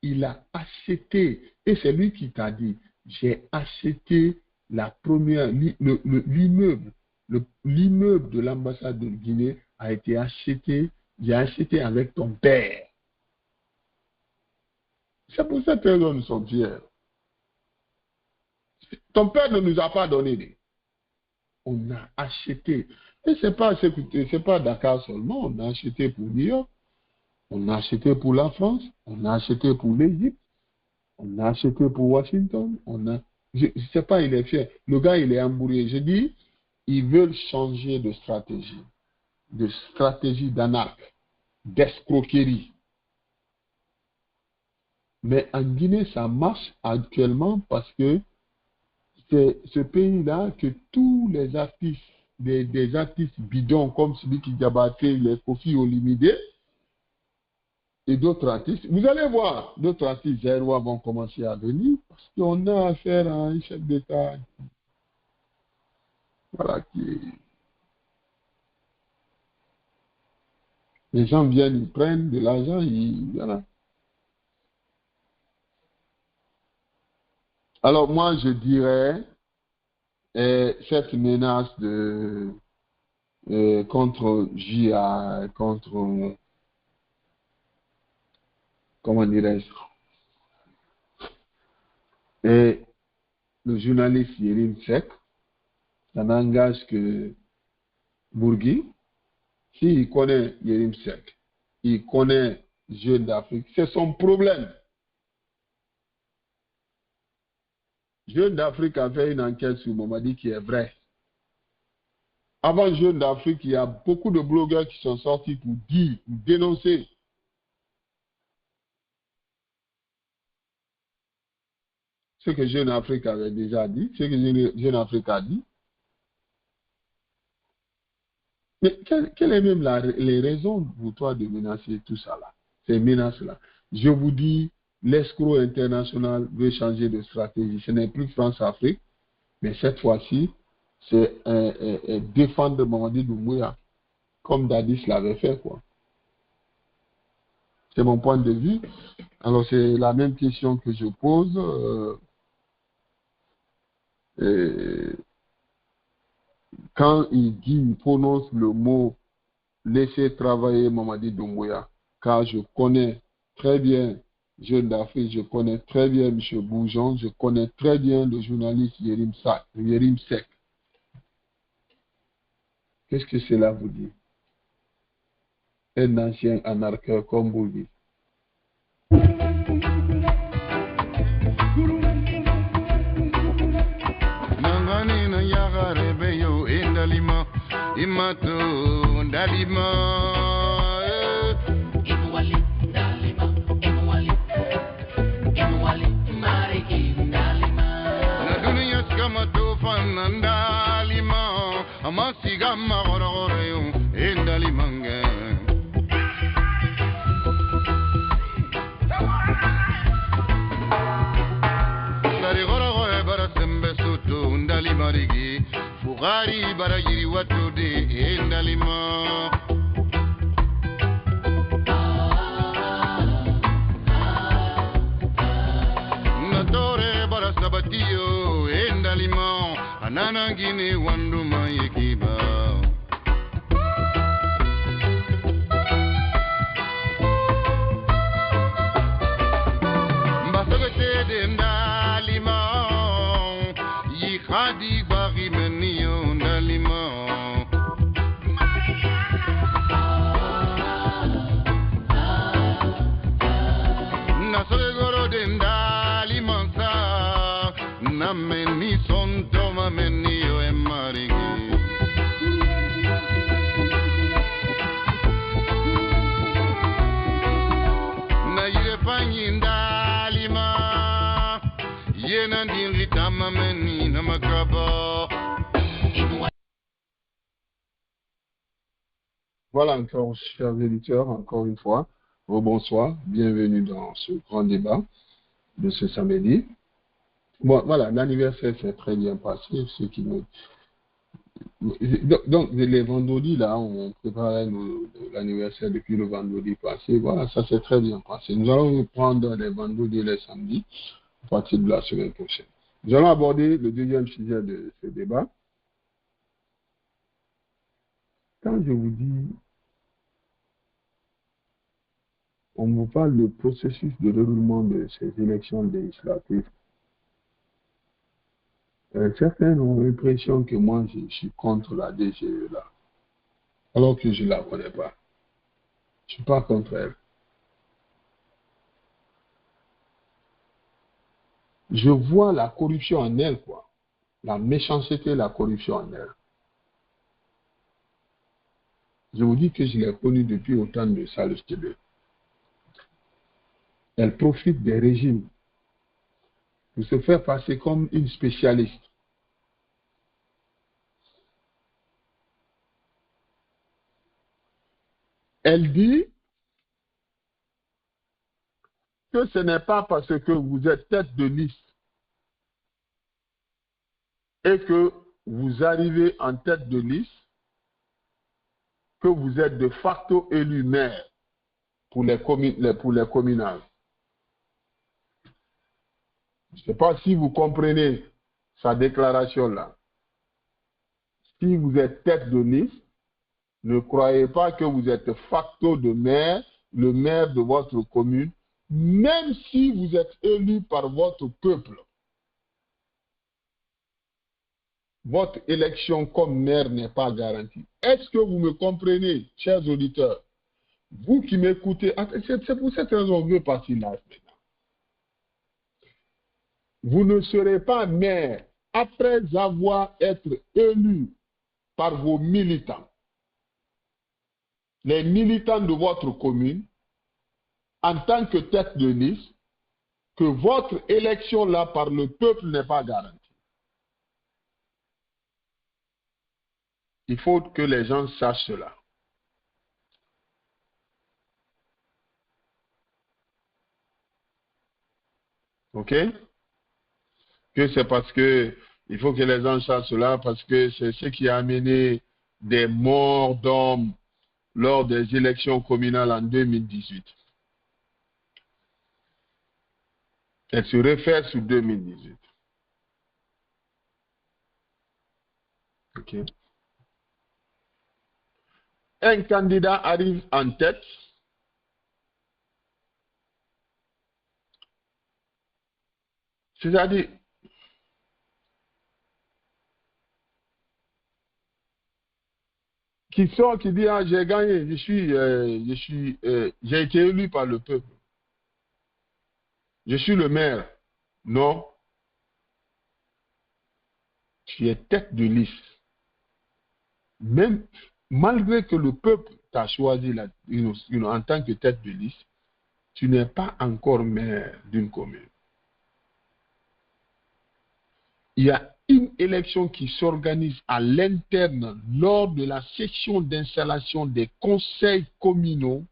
Il a acheté. Et c'est lui qui t'a dit, j'ai acheté la première, l'immeuble. L'immeuble de l'ambassade de Guinée a été acheté. J'ai acheté avec ton père. C'est pour cette raison que nous sommes fiers. Ton père ne nous a pas donné. On a acheté. Et c'est pas Dakar seulement. On a acheté pour New York. On a acheté pour la France. On a acheté pour l'Égypte. On a acheté pour Washington. Je ne sais pas, il est fier. Le gars, il est embrouillé. Je dis, ils veulent changer de stratégie d'anarque, d'escroquerie. Mais en Guinée, ça marche actuellement parce que c'est ce pays-là que tous les artistes, des artistes bidons comme celui qui Diabaté, les Kofi Olomide et d'autres artistes, vous allez voir, d'autres artistes zérois vont commencer à venir parce qu'on a affaire à un chef d'État voilà, les gens viennent, ils prennent de l'argent, voilà. Alors moi, je dirais, cette menace contre JA, contre, comment dirais-je, et le journaliste Yérim Seck, ça n'engage que Bourgui. S'il connaît Yérim Seck, il connaît Jeune d'Afrique, c'est son problème. Jeune d'Afrique a fait une enquête sur Mamadi qui est vraie. Avant Jeune d'Afrique, il y a beaucoup de blogueurs qui sont sortis pour dire, pour dénoncer. Ce que Jeune Afrique avait déjà dit, ce que Jeune Afrique a dit. Mais quelles est même les raisons pour toi de menacer tout ça là, ces menaces-là? Je vous dis, l'escroc international veut changer de stratégie. Ce n'est plus France-Afrique, mais cette fois-ci, c'est défendre Mamadi Doumbouya, comme Dadis l'avait fait, quoi. C'est mon point de vue. Alors, c'est la même question que je pose. Quand il prononce le mot « laisser travailler Mamadi Doumbouya », car je connais très bien Jeune d'Afrique, je connais très bien M. Boujon, je connais très bien le journaliste Yérim Seck. Qu'est-ce que cela vous dit? Un ancien anarcheur comme vous dites. Fugari baragiri watude endalima Natore barasabatio endalima Anana gine wanduma yekiba Mbasagate de endalima Yikhadi bari menio endalima Nasogoro de endalima sa Nameni sonto menio emarigi Na yire fanyi endalima Yena dinrita mameni namakaba Voilà encore, chers éditeurs, encore une fois, bonsoir, bienvenue dans ce grand débat de ce samedi. Bon, voilà, l'anniversaire s'est très bien passé. Ce qui me... Donc, les vendredis, là, on préparait l'anniversaire depuis le vendredi passé. Voilà, ça s'est très bien passé. Nous allons prendre les vendredis et les samedis à partir de la semaine prochaine. Nous allons aborder le deuxième sujet de ce débat. Quand je vous dis, on vous parle du processus de déroulement de ces élections législatives, certains ont l'impression que moi, je suis contre la DGE là, alors que je ne la connais pas. Je ne suis pas contre elle. Je vois la corruption en elle, quoi. La méchanceté, la corruption en elle. Je vous dis que je l'ai connue depuis au temps de Salus Kébé. Elle profite des régimes pour se faire passer comme une spécialiste. Elle dit que ce n'est pas parce que vous êtes tête de liste et que vous arrivez en tête de liste que vous êtes de facto élu maire pour les communales. Je ne sais pas si vous comprenez sa déclaration là. Si vous êtes tête de liste, ne croyez pas que vous êtes facto de maire, le maire de votre commune, même si vous êtes élu par votre peuple. Votre élection comme maire n'est pas garantie. Est-ce que vous me comprenez, chers auditeurs? Vous qui m'écoutez, c'est pour cette raison que je veux partir là maintenant. Vous ne serez pas maire après avoir été élu par vos militants. Les militants de votre commune, en tant que tête de liste, que votre élection là par le peuple n'est pas garantie. Il faut que les gens sachent cela. OK? Que c'est parce que il faut que les gens sachent cela parce que c'est ce qui a amené des morts d'hommes lors des élections communales en 2018. Elle se réfère sur 2018. OK? Un candidat arrive en tête. C'est-à-dire, qui sort, qui dit, ah, j'ai gagné, j'ai été élu par le peuple. Je suis le maire. Non. Tu es tête de liste. Même, malgré que le peuple t'a choisi en tant que tête de liste, tu n'es pas encore maire d'une commune. Il y a une élection qui s'organise à l'interne lors de la session d'installation des conseils communaux.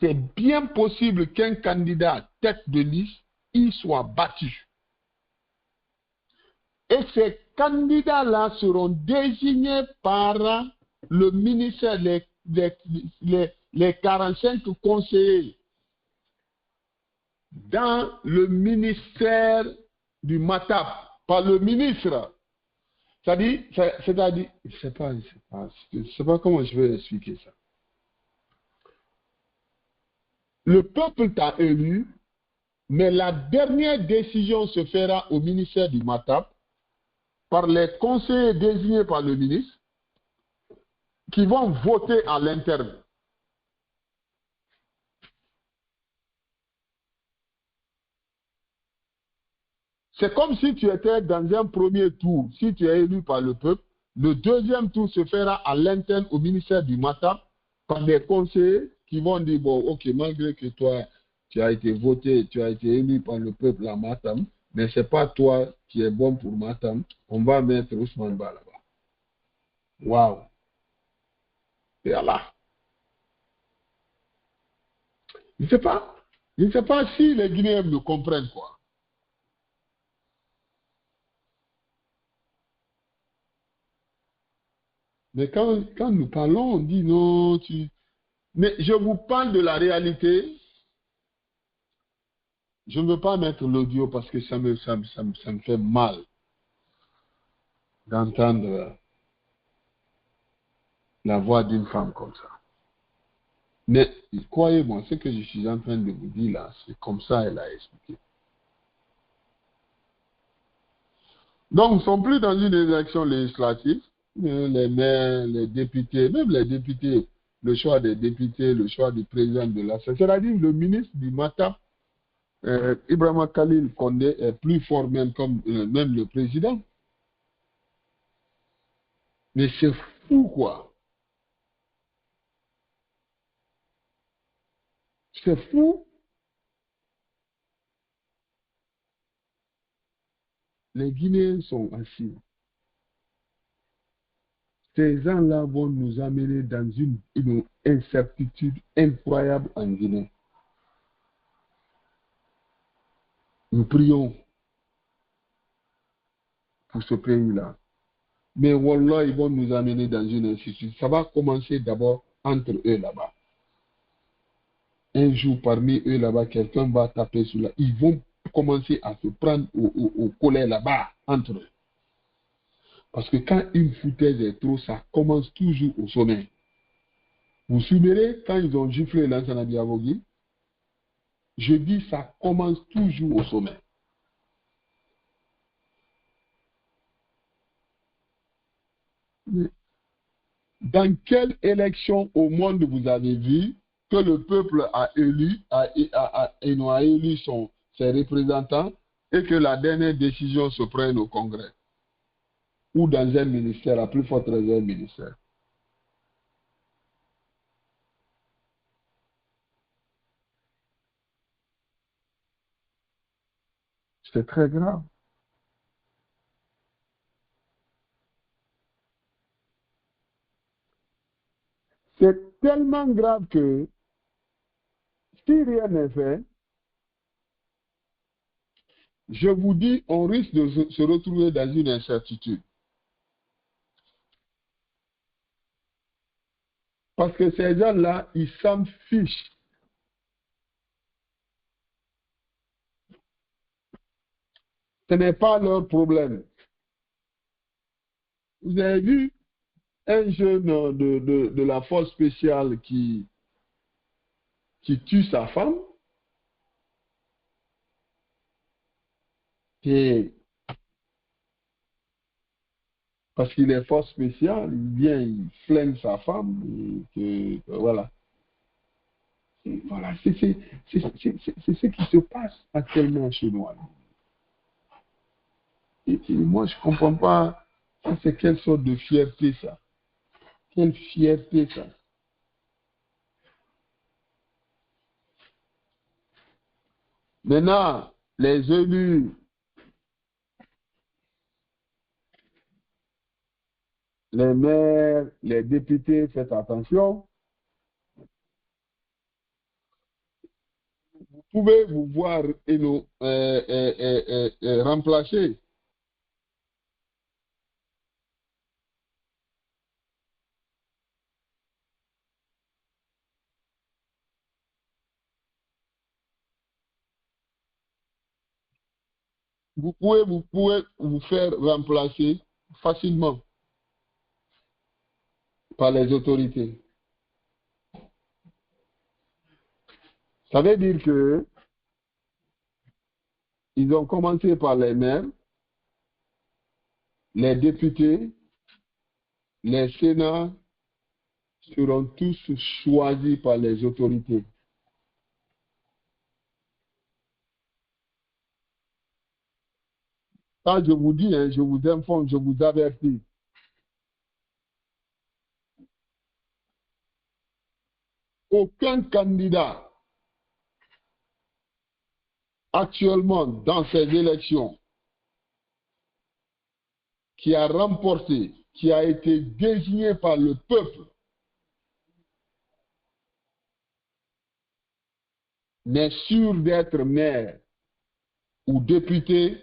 C'est bien possible qu'un candidat tête de liste y soit battu. Et ces candidats-là seront désignés par le ministère, les 45 conseillers dans le ministère du MATAP, par le ministre. C'est-à-dire, je ne sais pas comment je vais expliquer ça. Le peuple t'a élu, mais la dernière décision se fera au ministère du MATAP par les conseillers désignés par le ministre qui vont voter à l'interne. C'est comme si tu étais dans un premier tour, si tu es élu par le peuple, le deuxième tour se fera à l'interne au ministère du MATAP par des conseillers qui vont dire, bon, ok, malgré que toi, tu as été voté, tu as été élu par le peuple à Matam, mais ce n'est pas toi qui es bon pour Matam, on va mettre Ousmane Ba là-bas. Waouh! Et Allah. Je ne sais pas si les Guinéens me comprennent, quoi. Mais quand nous parlons, on dit non, Mais je vous parle de la réalité. Je ne veux pas mettre l'audio parce que ça me fait mal d'entendre la voix d'une femme comme ça. Mais croyez-moi, ce que je suis en train de vous dire là, c'est comme ça elle a expliqué. Donc, nous ne sommes plus dans une élection législative. Les maires, les députés, même les députés, le choix des députés, le choix du président de l'Assemblée, c'est-à-dire le ministre du Mata, Ibrahima Khalil Condé est plus fort même comme même le président. Mais c'est fou quoi. C'est fou. Les Guinéens sont assis. Ces gens-là vont nous amener dans une incertitude incroyable en Guinée. Nous prions pour ce pays-là. Mais Wallah, ils vont nous amener dans une incertitude. Ça va commencer d'abord entre eux là-bas. Un jour, parmi eux là-bas, quelqu'un va taper sur la... Ils vont commencer à se prendre au collet là-bas, entre eux. Parce que quand une foutaise est trop, ça commence toujours au sommet. Vous vous souvenez, quand ils ont giflé Lansana Diavogi, je dis ça commence toujours au sommet. Mais dans quelle élection au monde vous avez vu que le peuple a élu ses représentants et que la dernière décision se prenne au Congrès ou dans un ministère, à plus forte raison un ministère? C'est très grave. C'est tellement grave que si rien n'est fait, je vous dis, on risque de se retrouver dans une incertitude. Parce que ces gens-là, ils s'en fichent. Ce n'est pas leur problème. Vous avez vu un jeune de la force spéciale qui tue sa femme? Et parce qu'il est force spéciale, il vient, il flingue sa femme, et voilà. Et voilà, c'est ce qui se passe actuellement chez nous. Et moi, je ne comprends pas, c'est quelle sorte de fierté ça. Quelle fierté ça. Maintenant, les élus, les maires, les députés, faites attention. Vous pouvez vous voir remplacer. Vous pouvez vous faire remplacer facilement par les autorités. Ça veut dire que ils ont commencé par les maires, les députés, les sénats seront tous choisis par les autorités. Ça, je vous dis, je vous informe, je vous avertis. Aucun candidat actuellement dans ces élections qui a remporté, qui a été désigné par le peuple, n'est sûr d'être maire ou député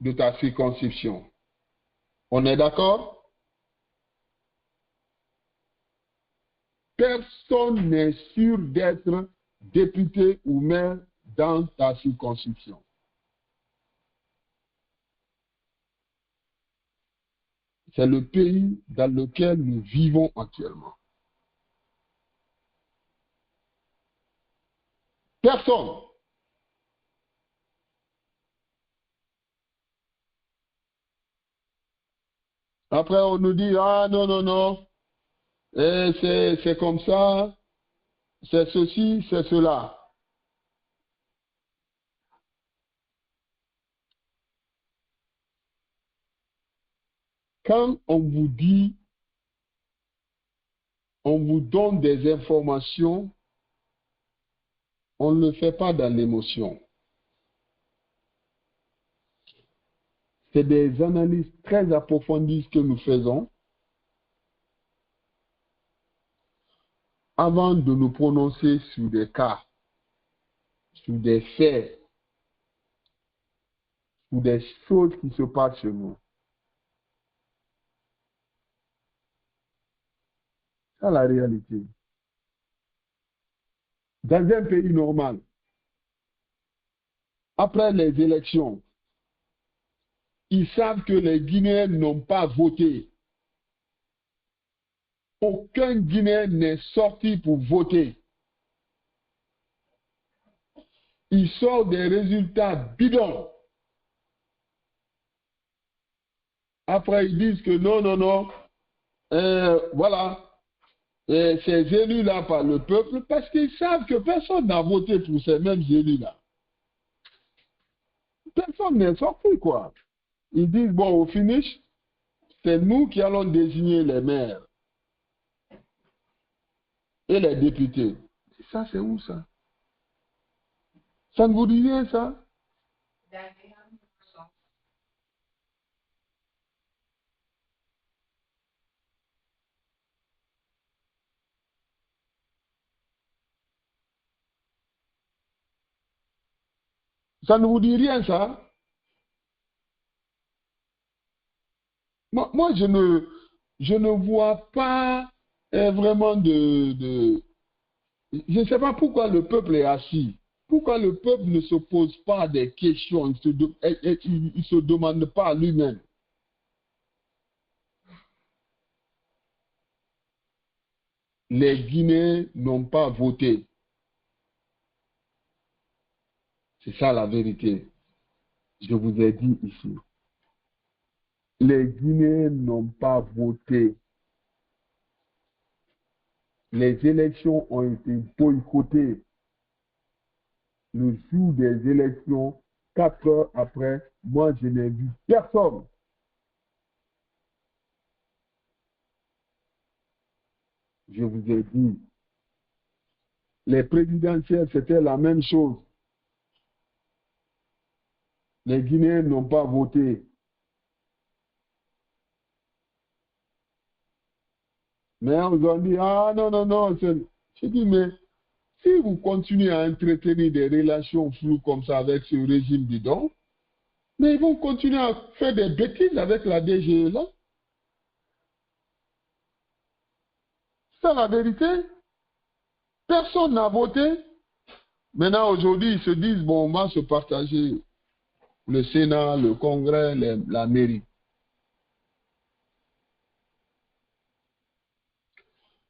de ta circonscription. On est d'accord? personne n'est sûr d'être député ou maire dans ta circonscription. C'est le pays dans lequel nous vivons actuellement. Personne. Après, on nous dit, ah non, non, non, c'est comme ça, c'est ceci, c'est cela. Quand on vous dit, on vous donne des informations, on ne le fait pas dans l'émotion. C'est des analyses très approfondies que nous faisons avant de nous prononcer sur des cas, sur des faits, sur des choses qui se passent chez nous. C'est la réalité. Dans un pays normal, après les élections, ils savent que les Guinéens n'ont pas voté. Aucun Guinéen n'est sorti pour voter. Ils sortent des résultats bidons. Après, ils disent que non, non, non, voilà, ces élus-là par le peuple, parce qu'ils savent que personne n'a voté pour ces mêmes élus-là. Personne n'est sorti, quoi. Ils disent, bon, au finish, c'est nous qui allons désigner les maires et les députés. Ça, c'est où, ça? Ça ne vous dit rien, ça? Ça ne vous dit rien, ça? Moi, je ne vois pas vraiment de... Je ne sais pas pourquoi le peuple est assis. Pourquoi le peuple ne se pose pas des questions, il ne se demande pas à lui-même. Les Guinéens n'ont pas voté. C'est ça la vérité. Je vous ai dit ici. Les Guinéens n'ont pas voté. Les élections ont été boycottées. Le jour des élections, 4 heures après, moi je n'ai vu personne. Je vous ai dit, les présidentielles, c'était la même chose. Les Guinéens n'ont pas voté. Mais on nous a dit, ah non, non, non. Je dis, mais si vous continuez à entretenir des relations floues comme ça avec ce régime bidon, mais ils vont continuer à faire des bêtises avec la DGE là. C'est la vérité. Personne n'a voté. Maintenant, aujourd'hui, ils se disent, bon, on va se partager le Sénat, le Congrès, la mairie.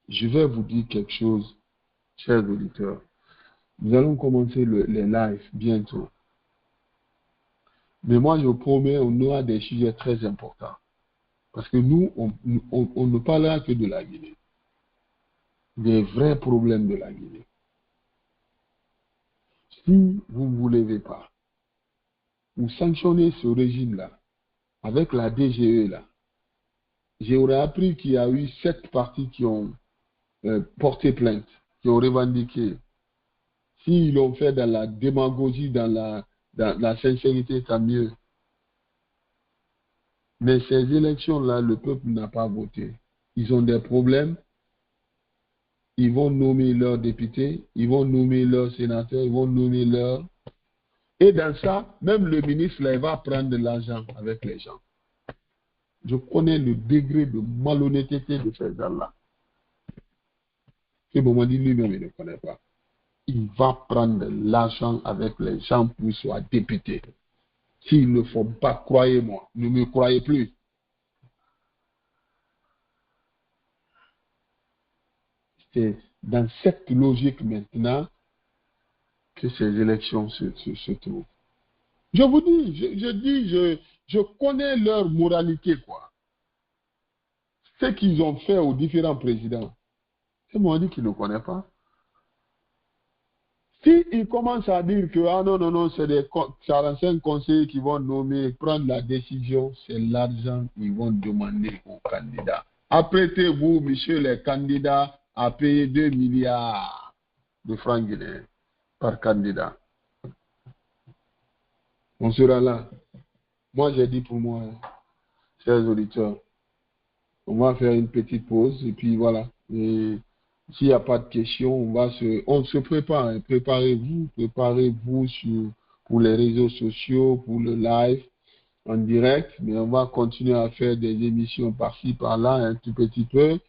Je vais vous dire quelque chose, chers auditeurs. Nous allons commencer les lives bientôt. Mais moi, je promets, on aura des sujets très importants. Parce que nous, on ne parlera que de la Guinée. Des vrais problèmes de la Guinée. Si vous ne vous levez pas, vous sanctionnez ce régime-là, avec la DGE là, j'aurais appris qu'il y a eu 7 partis qui ont porté plainte, qui ont revendiqué. S'ils l'ont fait dans la démagogie, dans la sincérité, tant mieux. Mais ces élections-là, le peuple n'a pas voté. Ils ont des problèmes. Ils vont nommer leurs députés, ils vont nommer leurs sénateurs, ils vont nommer leurs... Et dans ça, même le ministre là, il va prendre de l'argent avec les gens. Je connais le degré de malhonnêteté de ces gens-là. Et Momadi lui-même, il ne connaît pas. Il va prendre l'argent avec les gens pour soit député. S'il ne faut pas, croyez-moi, ne me croyez plus. C'est dans cette logique maintenant que ces élections se trouvent. Je vous dis, je connais leur moralité, quoi. Ce qu'ils ont fait aux différents présidents. C'est moi qui ne connais pas. Si ils commencent à dire que ah non, c'est des 45 conseillers qui vont nommer, prendre la décision, c'est l'argent qu'ils vont demander aux candidats. Apprêtez-vous, messieurs les candidats, à payer 2 milliards de francs guinéens par candidat. On sera là. Moi, j'ai dit pour moi, chers auditeurs, on va faire une petite pause et puis voilà. Et s'il n'y a pas de questions, on se prépare. Hein. Préparez-vous pour les réseaux sociaux, pour le live en direct. Mais on va continuer à faire des émissions par-ci, par-là, un tout petit peu.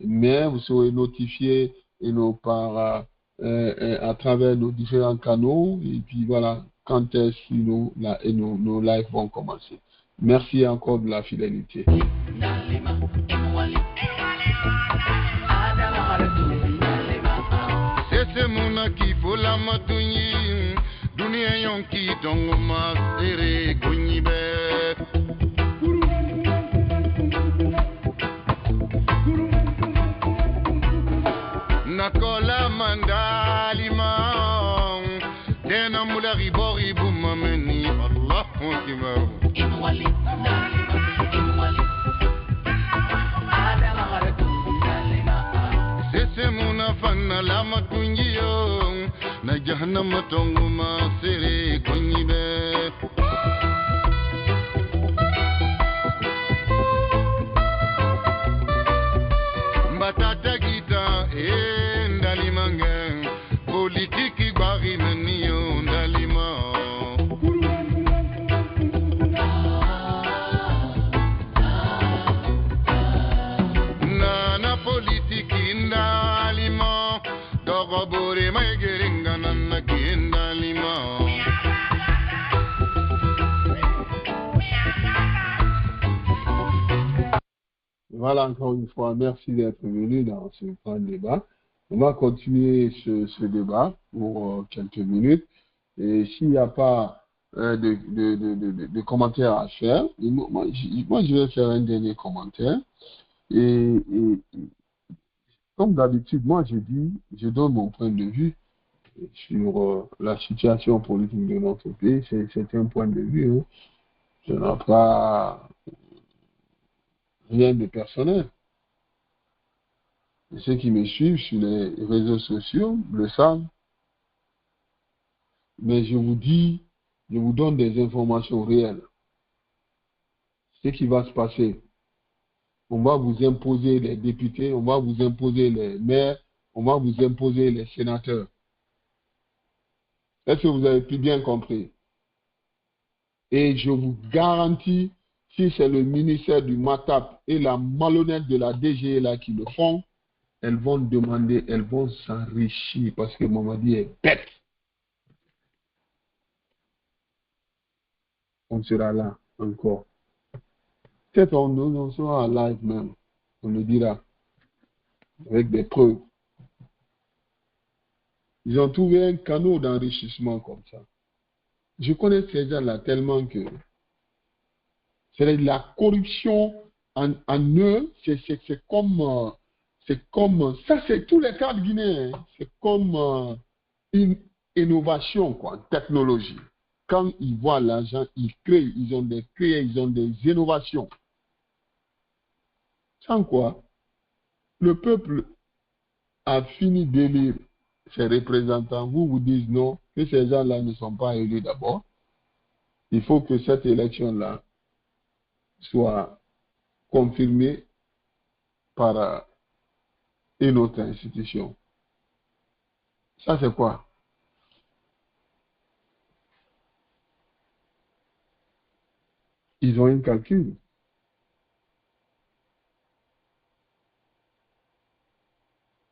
Mais vous serez notifiés à travers nos différents canaux. Et puis voilà, quand est-ce que nos lives vont commencer. Merci encore de la fidélité. Sese muna kifola matunyi dunia yonki tongo masere kunyibe nakola mandalima tena mula ribori bumameni Allah akibar inwali inwali semuna fanna lama kunjiyo na jahannama tongu masere kunyibe mbatata gita ndalimange politiki bari meniyo ndalima nana politiki ndalima dogobore megeringa nana kindalima Voilà, encore une fois, merci d'être venu dans ce grand débat. On va continuer ce débat pour quelques minutes. Et s'il n'y a pas de commentaires à faire, moi, je vais faire un dernier commentaire. Et comme d'habitude, moi, je donne mon point de vue sur la situation politique de notre pays. C'est un point de vue. Hein. Je n'ai pas rien de personnel. Et ceux qui me suivent sur les réseaux sociaux le savent. Mais je vous donne des informations réelles. Ce qui va se passer, on va vous imposer les députés, on va vous imposer les maires, on va vous imposer les sénateurs. Est-ce que vous avez plus bien compris? Et je vous garantis, si c'est le ministère du Matap et la malhonnête de la DGLA qui le font, elles vont demander, elles vont s'enrichir parce que Mamadi est bête. On sera là encore. Peut-être on sera en live même. On le dira. Avec des preuves. Ils ont trouvé un canot d'enrichissement comme ça. Je connais ces gens-là tellement que c'est la corruption en eux, c'est comme ça, c'est tous les cadres guinéens. Hein. C'est comme une innovation, quoi, en technologie. Quand ils voient l'argent, ils créent, ils ont des innovations. Sans quoi, le peuple a fini d'élire ses représentants. Vous dites non, que ces gens-là ne sont pas élus d'abord. Il faut que cette élection-là soit confirmée par une autre institution. Ça, c'est quoi? Ils ont un calcul.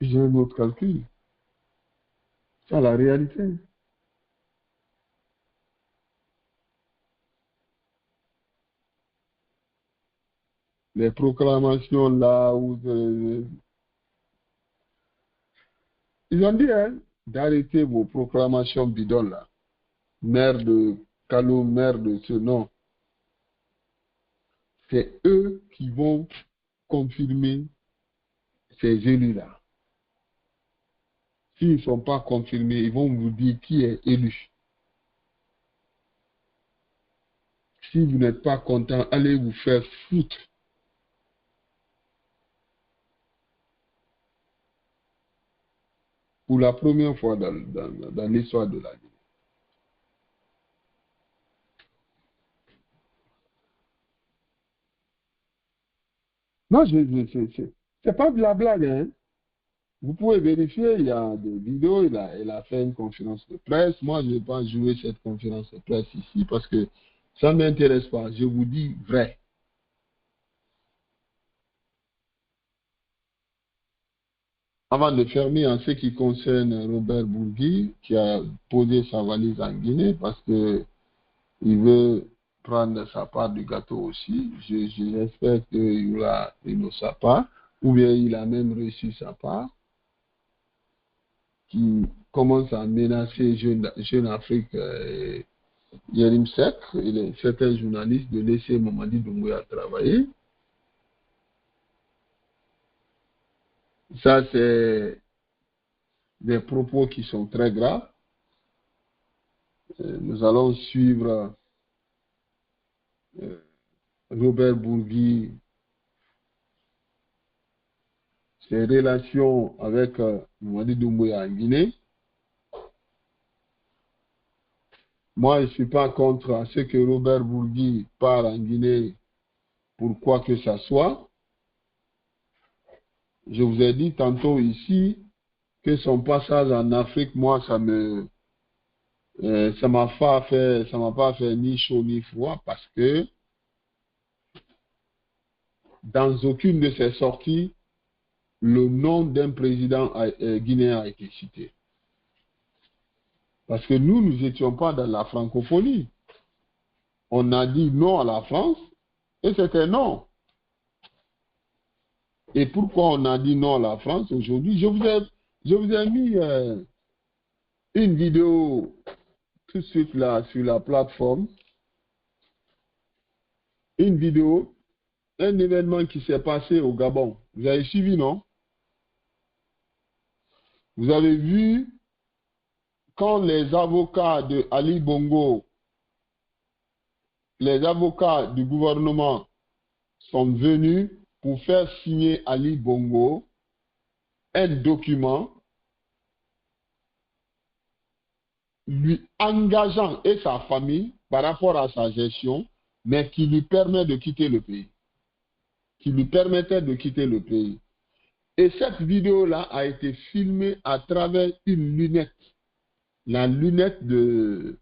j'ai un autre calcul. C'est la réalité. Les proclamations là où ils ont dit hein, d'arrêter vos proclamations bidons là. Maire de Kalo, maire de ce nom. C'est eux qui vont confirmer ces élus-là. S'ils ne sont pas confirmés, ils vont vous dire qui est élu. Si vous n'êtes pas content, allez vous faire foutre. Pour la première fois dans l'histoire de la Guinée. Non, c'est pas de la blague. Hein. Vous pouvez vérifier, il y a des vidéos, il a fait une conférence de presse. Moi, je ne vais pas jouer cette conférence de presse ici parce que ça ne m'intéresse pas. Je vous dis vrai. Avant de fermer, en ce qui concerne Robert Bourgui, qui a posé sa valise en Guinée parce qu'il veut prendre sa part du gâteau aussi, j'espère qu'il aura une sa part, ou bien il a même reçu sa part, qui commence à menacer Jeune Afrique, Yerim Seck, certains journalistes, de laisser Mamadi Doumbouya travailler. Ça, c'est des propos qui sont très graves. Nous allons suivre Robert Bourgui, ses relations avec Mamadi Doumbouya en Guinée. Moi, je ne suis pas contre ce que Robert Bourgui part en Guinée pour quoi que ce soit. Je vous ai dit tantôt ici que son passage en Afrique, moi, ça m'a pas fait ni chaud ni froid parce que dans aucune de ses sorties, le nom d'un président guinéen a été cité. Parce que nous n'étions pas dans la francophonie. On a dit non à la France et c'était non. Et pourquoi on a dit non à la France aujourd'hui? Je vous ai mis une vidéo tout de suite là sur la plateforme. Une vidéo, un événement qui s'est passé au Gabon. Vous avez suivi, non? Vous avez vu quand les avocats de Ali Bongo, les avocats du gouvernement sont venus pour faire signer Ali Bongo un document lui engageant et sa famille par rapport à sa gestion, mais qui lui permet de quitter le pays. Qui lui permettait de quitter le pays. Et cette vidéo-là a été filmée à travers une lunette. La lunette de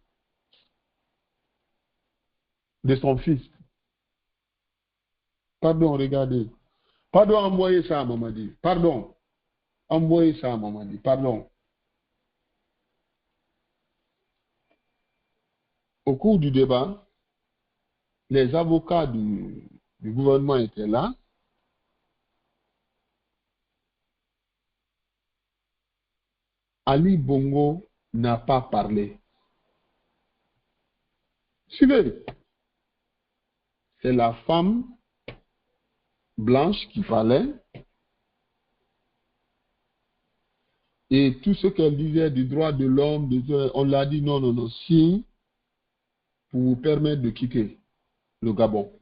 son fils. Pardon, regardez. Pardon, envoyez ça à Mamadi. Pardon. Envoyez ça à Mamadi. Pardon. Au cours du débat, les avocats du gouvernement étaient là. Ali Bongo n'a pas parlé. Suivez. C'est la femme blanche qui parlait. Et tout ce qu'elle disait du droit de l'homme, on l'a dit non, non, non, si, pour vous permettre de quitter le Gabon.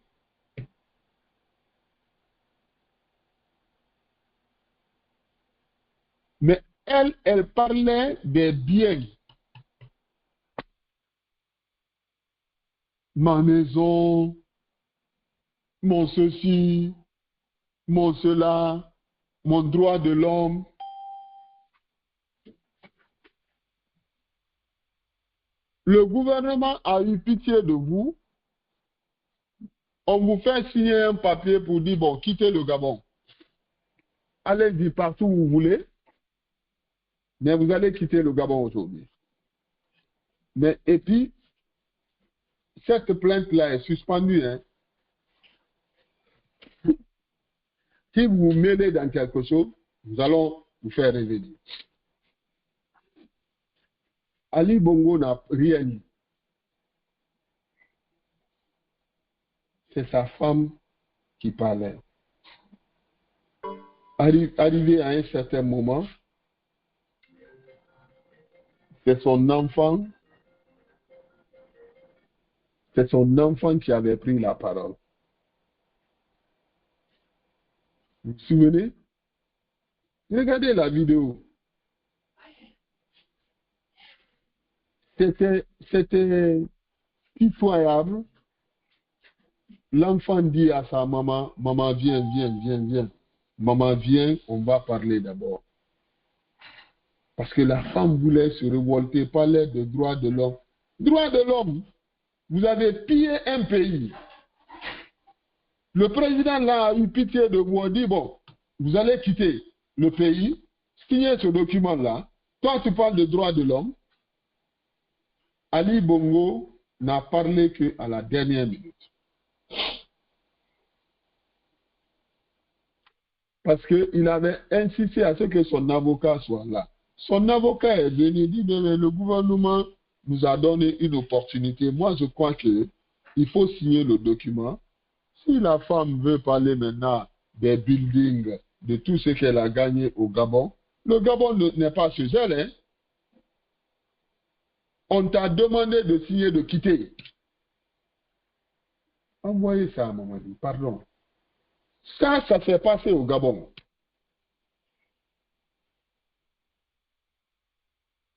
Mais elle parlait des biens. Ma maison, mon ceci, mon cela, mon droit de l'homme. Le gouvernement a eu pitié de vous. On vous fait signer un papier pour dire, bon, quittez le Gabon. Allez vivre partout où vous voulez. Mais vous allez quitter le Gabon aujourd'hui. Mais, et puis, cette plainte-là est suspendue. Hein. Si vous vous mêlez dans quelque chose, nous allons vous faire revenir. Ali Bongo n'a rien dit. C'est sa femme qui parlait. Arrivé à un certain moment, c'est son enfant qui avait pris la parole. Vous vous souvenez? Regardez la vidéo. C'était pitoyable. L'enfant dit à sa maman, maman, viens. Maman, viens, on va parler d'abord. Parce que la femme voulait se révolter, parler de droits de l'homme. Droits de l'homme, vous avez pillé un pays. Le président là a eu pitié de vous, a dit, bon, vous allez quitter le pays, signer ce document-là. Toi, tu parles de droits de l'homme. Ali Bongo n'a parlé qu'à la dernière minute. Parce qu'il avait insisté à ce que son avocat soit là. Son avocat est venu et dit, mais le gouvernement nous a donné une opportunité. Moi, je crois qu'il faut signer le document. Si la femme veut parler maintenant des buildings, de tout ce qu'elle a gagné au Gabon, le Gabon n'est pas chez elle. Hein? On t'a demandé de signer, de quitter. Envoyez ça à Mamadi, pardon. Ça fait passer au Gabon.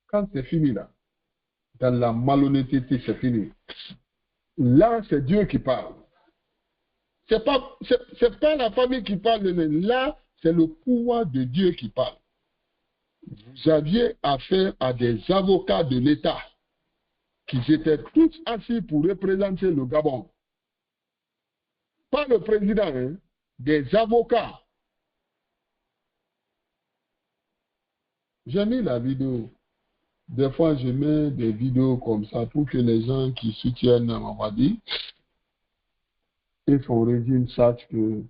Quand c'est fini là, dans la malhonnêteté, c'est fini. Là, c'est Dieu qui parle. C'est pas la famille qui parle, mais là, c'est le pouvoir de Dieu qui parle. Vous aviez affaire à des avocats de l'État qui étaient tous assis pour représenter le Gabon. Pas le président, hein, des avocats. J'ai mis la vidéo. Des fois, je mets des vidéos comme ça pour que les gens qui soutiennent Mamadi et son régime sachent que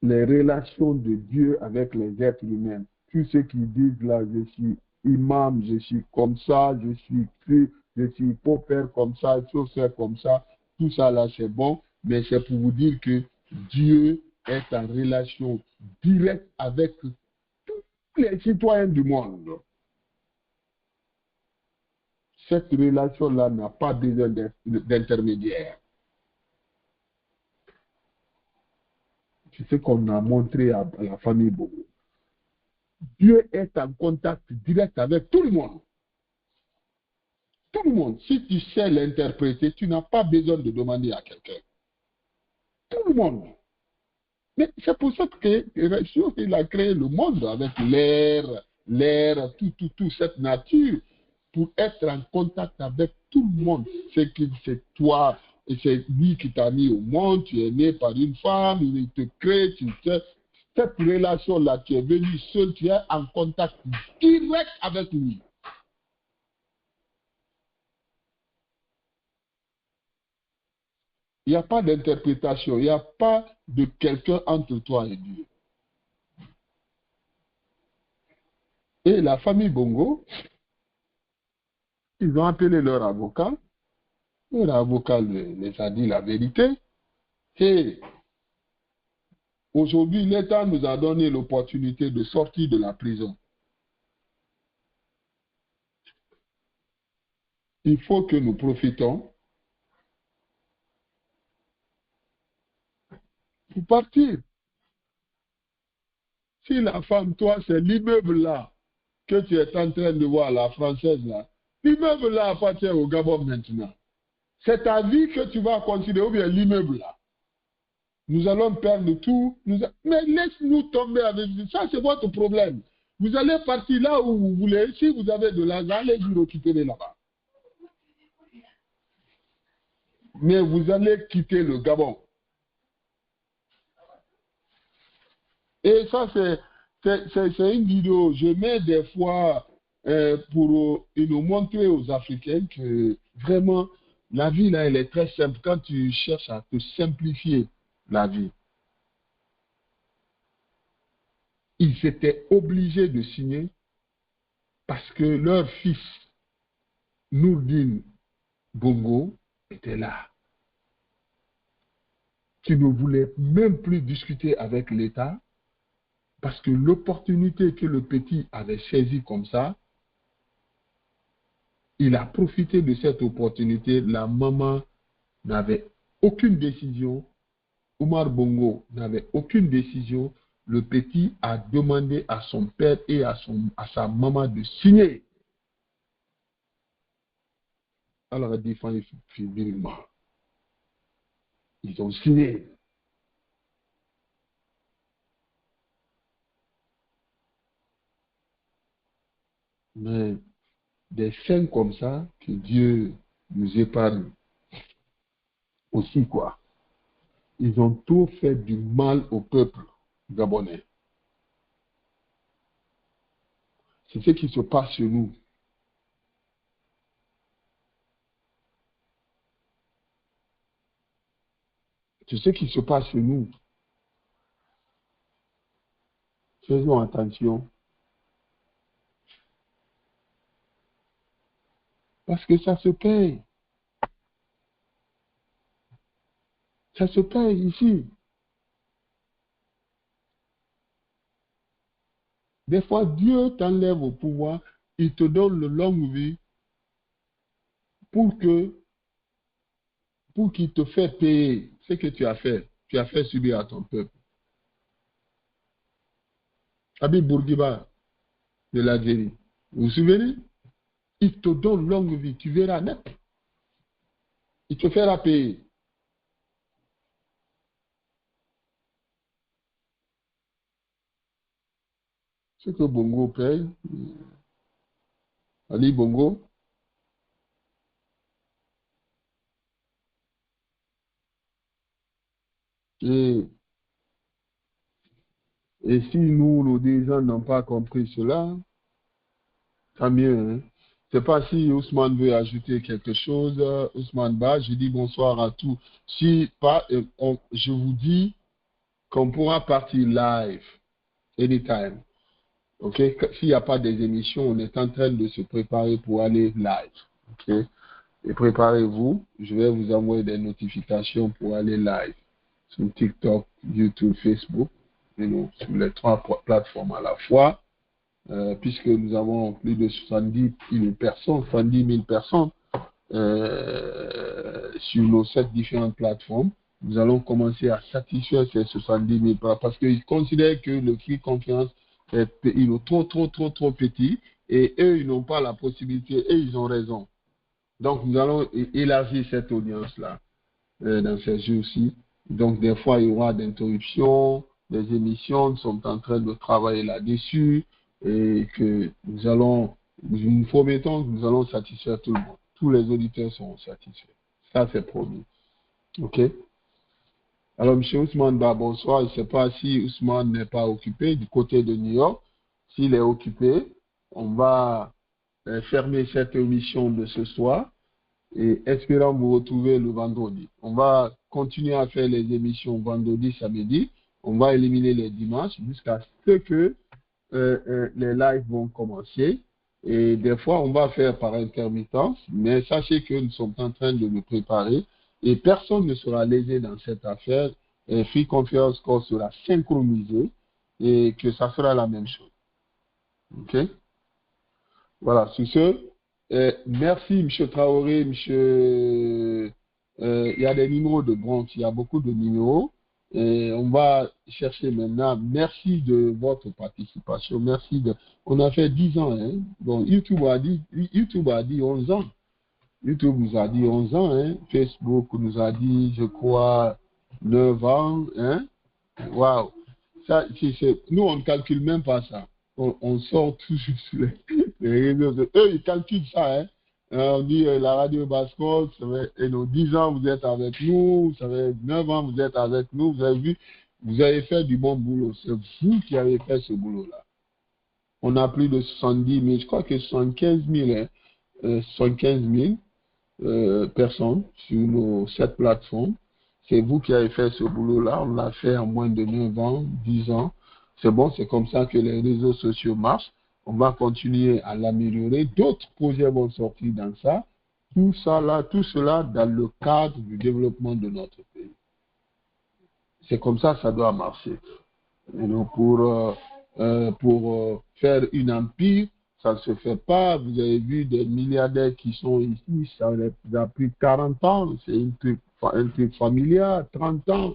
les relations de Dieu avec les êtres humains, tous ceux qui disent là, je suis imam, je suis comme ça, je suis cru, je suis, il faut faire comme ça, il faut faire comme ça, tout ça là c'est bon, mais c'est pour vous dire que Dieu est en relation directe avec tous les citoyens du monde. Cette relation-là n'a pas besoin d'intermédiaire. C'est ce qu'on a montré à la famille Bongo. Dieu est en contact direct avec tout le monde. Tout le monde. Si tu sais l'interpréter, tu n'as pas besoin de demander à quelqu'un. Tout le monde. Mais c'est pour ça qu'il a créé le monde avec l'air, tout, cette nature, pour être en contact avec tout le monde. C'est toi, et c'est lui qui t'a mis au monde, tu es né par une femme, il te crée, cette relation-là, tu es venu seul, tu es en contact direct avec lui. Il n'y a pas d'interprétation, il n'y a pas de quelqu'un entre toi et Dieu. Et la famille Bongo, ils ont appelé leur avocat. Leur avocat les a dit la vérité. Et aujourd'hui, l'État nous a donné l'opportunité de sortir de la prison. Il faut que nous profitons pour partir. Si la femme, toi, c'est l'immeuble là que tu es en train de voir, la française là, l'immeuble là appartient au Gabon maintenant. C'est ta vie que tu vas considérer, ou bien l'immeuble là. Nous allons perdre tout. Mais laisse-nous tomber avec ça, c'est votre problème. Vous allez partir là où vous voulez. Si vous avez de l'argent, allez vous récupérer là-bas. Mais vous allez quitter le Gabon. Et ça, c'est une vidéo. Je mets des fois pour nous montrer aux Africains que vraiment, la vie, là, elle est très simple. Quand tu cherches à te simplifier la vie, ils étaient obligés de signer parce que leur fils, Nourdine Bongo, était là. Qui ne voulait même plus discuter avec l'État parce que l'opportunité que le petit avait saisie comme ça, il a profité de cette opportunité. La maman n'avait aucune décision. Omar Bongo n'avait aucune décision. Le petit a demandé à son père et à sa maman de signer. Alors, il défend finalement. Ils ont signé. Mais des scènes comme ça, que Dieu nous épargne aussi, quoi. Ils ont tout fait du mal au peuple gabonais. C'est ce qui se passe chez nous. C'est ce qui se passe chez nous. Faisons attention. Parce que ça se paye. Ça se paye ici. Des fois, Dieu t'enlève au pouvoir, il te donne le longue vie pour qu'il te fasse payer ce que tu as fait. Tu as fait subir à ton peuple. Habib Bourguiba de l'Algérie. Vous vous souvenez? Il te donne longue vie, tu verras net. Il te fera payer. Ce que Bongo paye, Ali Bongo, et si nous, nos dirigeants, n'ont pas compris cela, tant mieux. Hein? Je ne sais pas si Ousmane veut ajouter quelque chose. Ousmane Ba, je dis bonsoir à tous. Si pas, je vous dis qu'on pourra partir live anytime. Ok? S'il n'y a pas des émissions, on est en train de se préparer pour aller live. Ok? Et préparez-vous. Je vais vous envoyer des notifications pour aller live sur TikTok, YouTube, Facebook, sur les 3 plateformes à la fois. Puisque nous avons plus de 70 000 personnes sur nos 7 différentes plateformes. Nous allons commencer à satisfaire ces 70 000 parce qu'ils considèrent que le Free Conference est trop petit et eux, ils n'ont pas la possibilité et ils ont raison. Donc, nous allons élargir cette audience-là dans ces jours-ci. Donc, des fois, il y aura des interruptions, des émissions, nous sommes en train de travailler là-dessus. Et que nous promettons que nous allons satisfaire tout le monde. Tous les auditeurs seront satisfaits. Ça, c'est promis. OK? Alors, M. Ousmane Ba, bonsoir. Je ne sais pas si Ousmane n'est pas occupé du côté de New York. S'il est occupé, on va fermer cette émission de ce soir et espérons vous retrouver le vendredi. On va continuer à faire les émissions vendredi, samedi. On va éliminer les dimanches jusqu'à ce que les lives vont commencer et des fois on va faire par intermittence, mais sachez que nous sommes en train de nous préparer et personne ne sera lésé dans cette affaire. Free Conference Call sera synchronisé et que ça sera la même chose. Ok? Voilà, sur ce, merci M. Traoré, il y a des numéros de bronze, il y a beaucoup de numéros. Et on va chercher maintenant. Merci de votre participation. Merci on a fait 10 ans. Hein? Bon, YouTube a dit 11 ans. YouTube nous a dit 11 ans. Hein? Facebook nous a dit, je crois, 9 ans. Hein? Waouh. Nous, on ne calcule même pas ça. On sort toujours sur les réseaux. Eux, ils calculent ça. Hein? On dit la radio Basse-Côte, et nos 10 ans, vous êtes avec nous, ça fait 9 ans, vous êtes avec nous, vous avez vu. Vous avez fait du bon boulot. C'est vous qui avez fait ce boulot-là. On a plus de 70 000, je crois que 75 000, 75 000 personnes sur nos 7 plateformes. C'est vous qui avez fait ce boulot-là. On l'a fait en moins de 9 ans, 10 ans. C'est bon, c'est comme ça que les réseaux sociaux marchent. On va continuer à l'améliorer. D'autres projets vont sortir dans ça. Tout cela dans le cadre du développement de notre pays. C'est comme ça que ça doit marcher. Et donc pour faire une empire, ça ne se fait pas. Vous avez vu des milliardaires qui sont ici, ça a pris 40 ans. C'est un truc familial, 30 ans.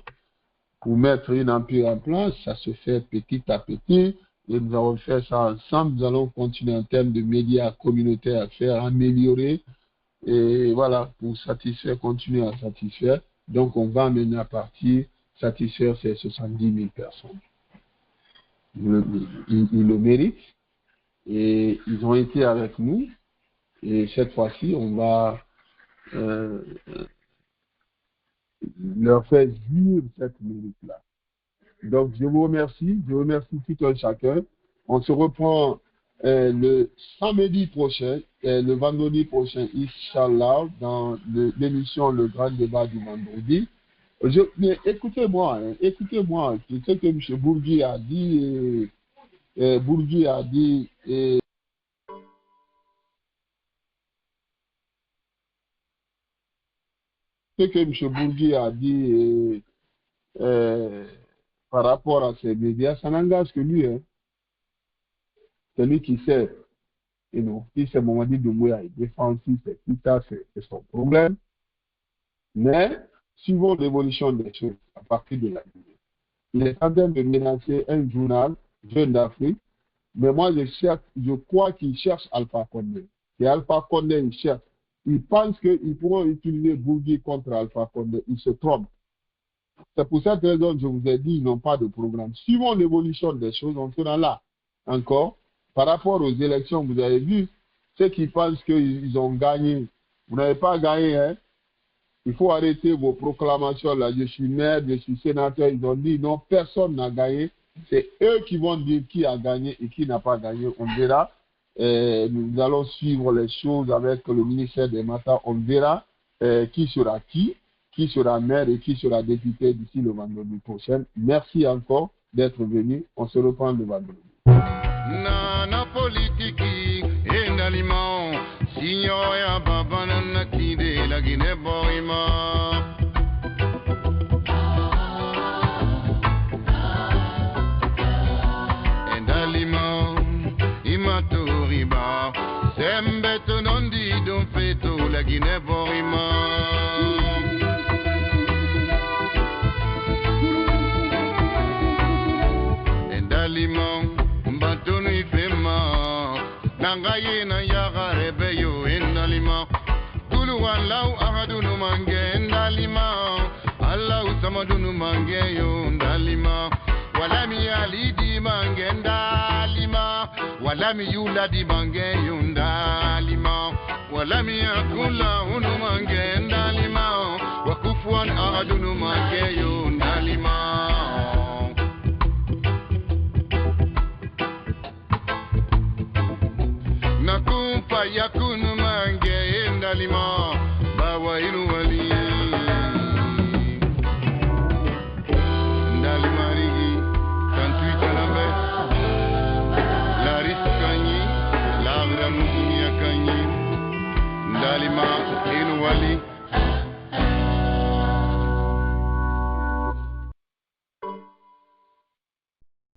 Pour mettre une empire en place, ça se fait petit à petit. Et nous avons fait ça ensemble. Nous allons continuer en termes de médias communautaires à faire, améliorer. Et voilà, pour satisfaire, continuer à satisfaire. Donc, on va maintenant partir satisfaire ces 70 000 personnes. Ils le méritent. Et ils ont été avec nous. Et cette fois-ci, on va leur faire vivre cette mérite-là. Donc, je vous remercie tout un chacun. On se reprend le samedi prochain, le vendredi prochain, Inch'Allah, dans l'émission Le Grand Débat du vendredi. Mais écoutez-moi, je sais que M. Bourgui a dit, par rapport à ces médias, ça n'engage que lui. Hein. C'est lui qui sait. Et non, si c'est Mamadi Doumbouya, il défend aussi, c'est tout ça, c'est son problème. Mais, suivons l'évolution des choses à partir de la vie. Il est en train de menacer un journal, Jeune d'Afrique, mais moi je crois qu'il cherche Alpha Condé. Et Alpha Condé, il cherche. Il pense qu'ils pourront utiliser Bourgui contre Alpha Condé. Il se trompe. C'est pour cette raison que je vous ai dit, ils n'ont pas de programme. Suivons l'évolution des choses, on sera là. Encore, par rapport aux élections, vous avez vu, ceux qui pensent qu'ils ont gagné, vous n'avez pas gagné, hein? Il faut arrêter vos proclamations là, je suis maire, je suis sénateur, ils ont dit non, personne n'a gagné. C'est eux qui vont dire qui a gagné et qui n'a pas gagné, on verra. Nous allons suivre les choses avec le ministère des Matas, on verra qui sera maire et qui sera député d'ici le vendredi prochain. Merci encore d'être venu. On se reprend le vendredi. Nana politiki endalimo signor ya baba nana kide la Guinée borima endalimo imatoriba sembeto nondi don feto la Guinée borima Mbatonu ifema Nangaye na yaga rebeyo endalima Tuluwan lau ahadunu mange endalima Allahu samadunu mange yo endalima Walami alidi mange endalima Walami yuladi mange yo endalima Walami akula unu mange endalima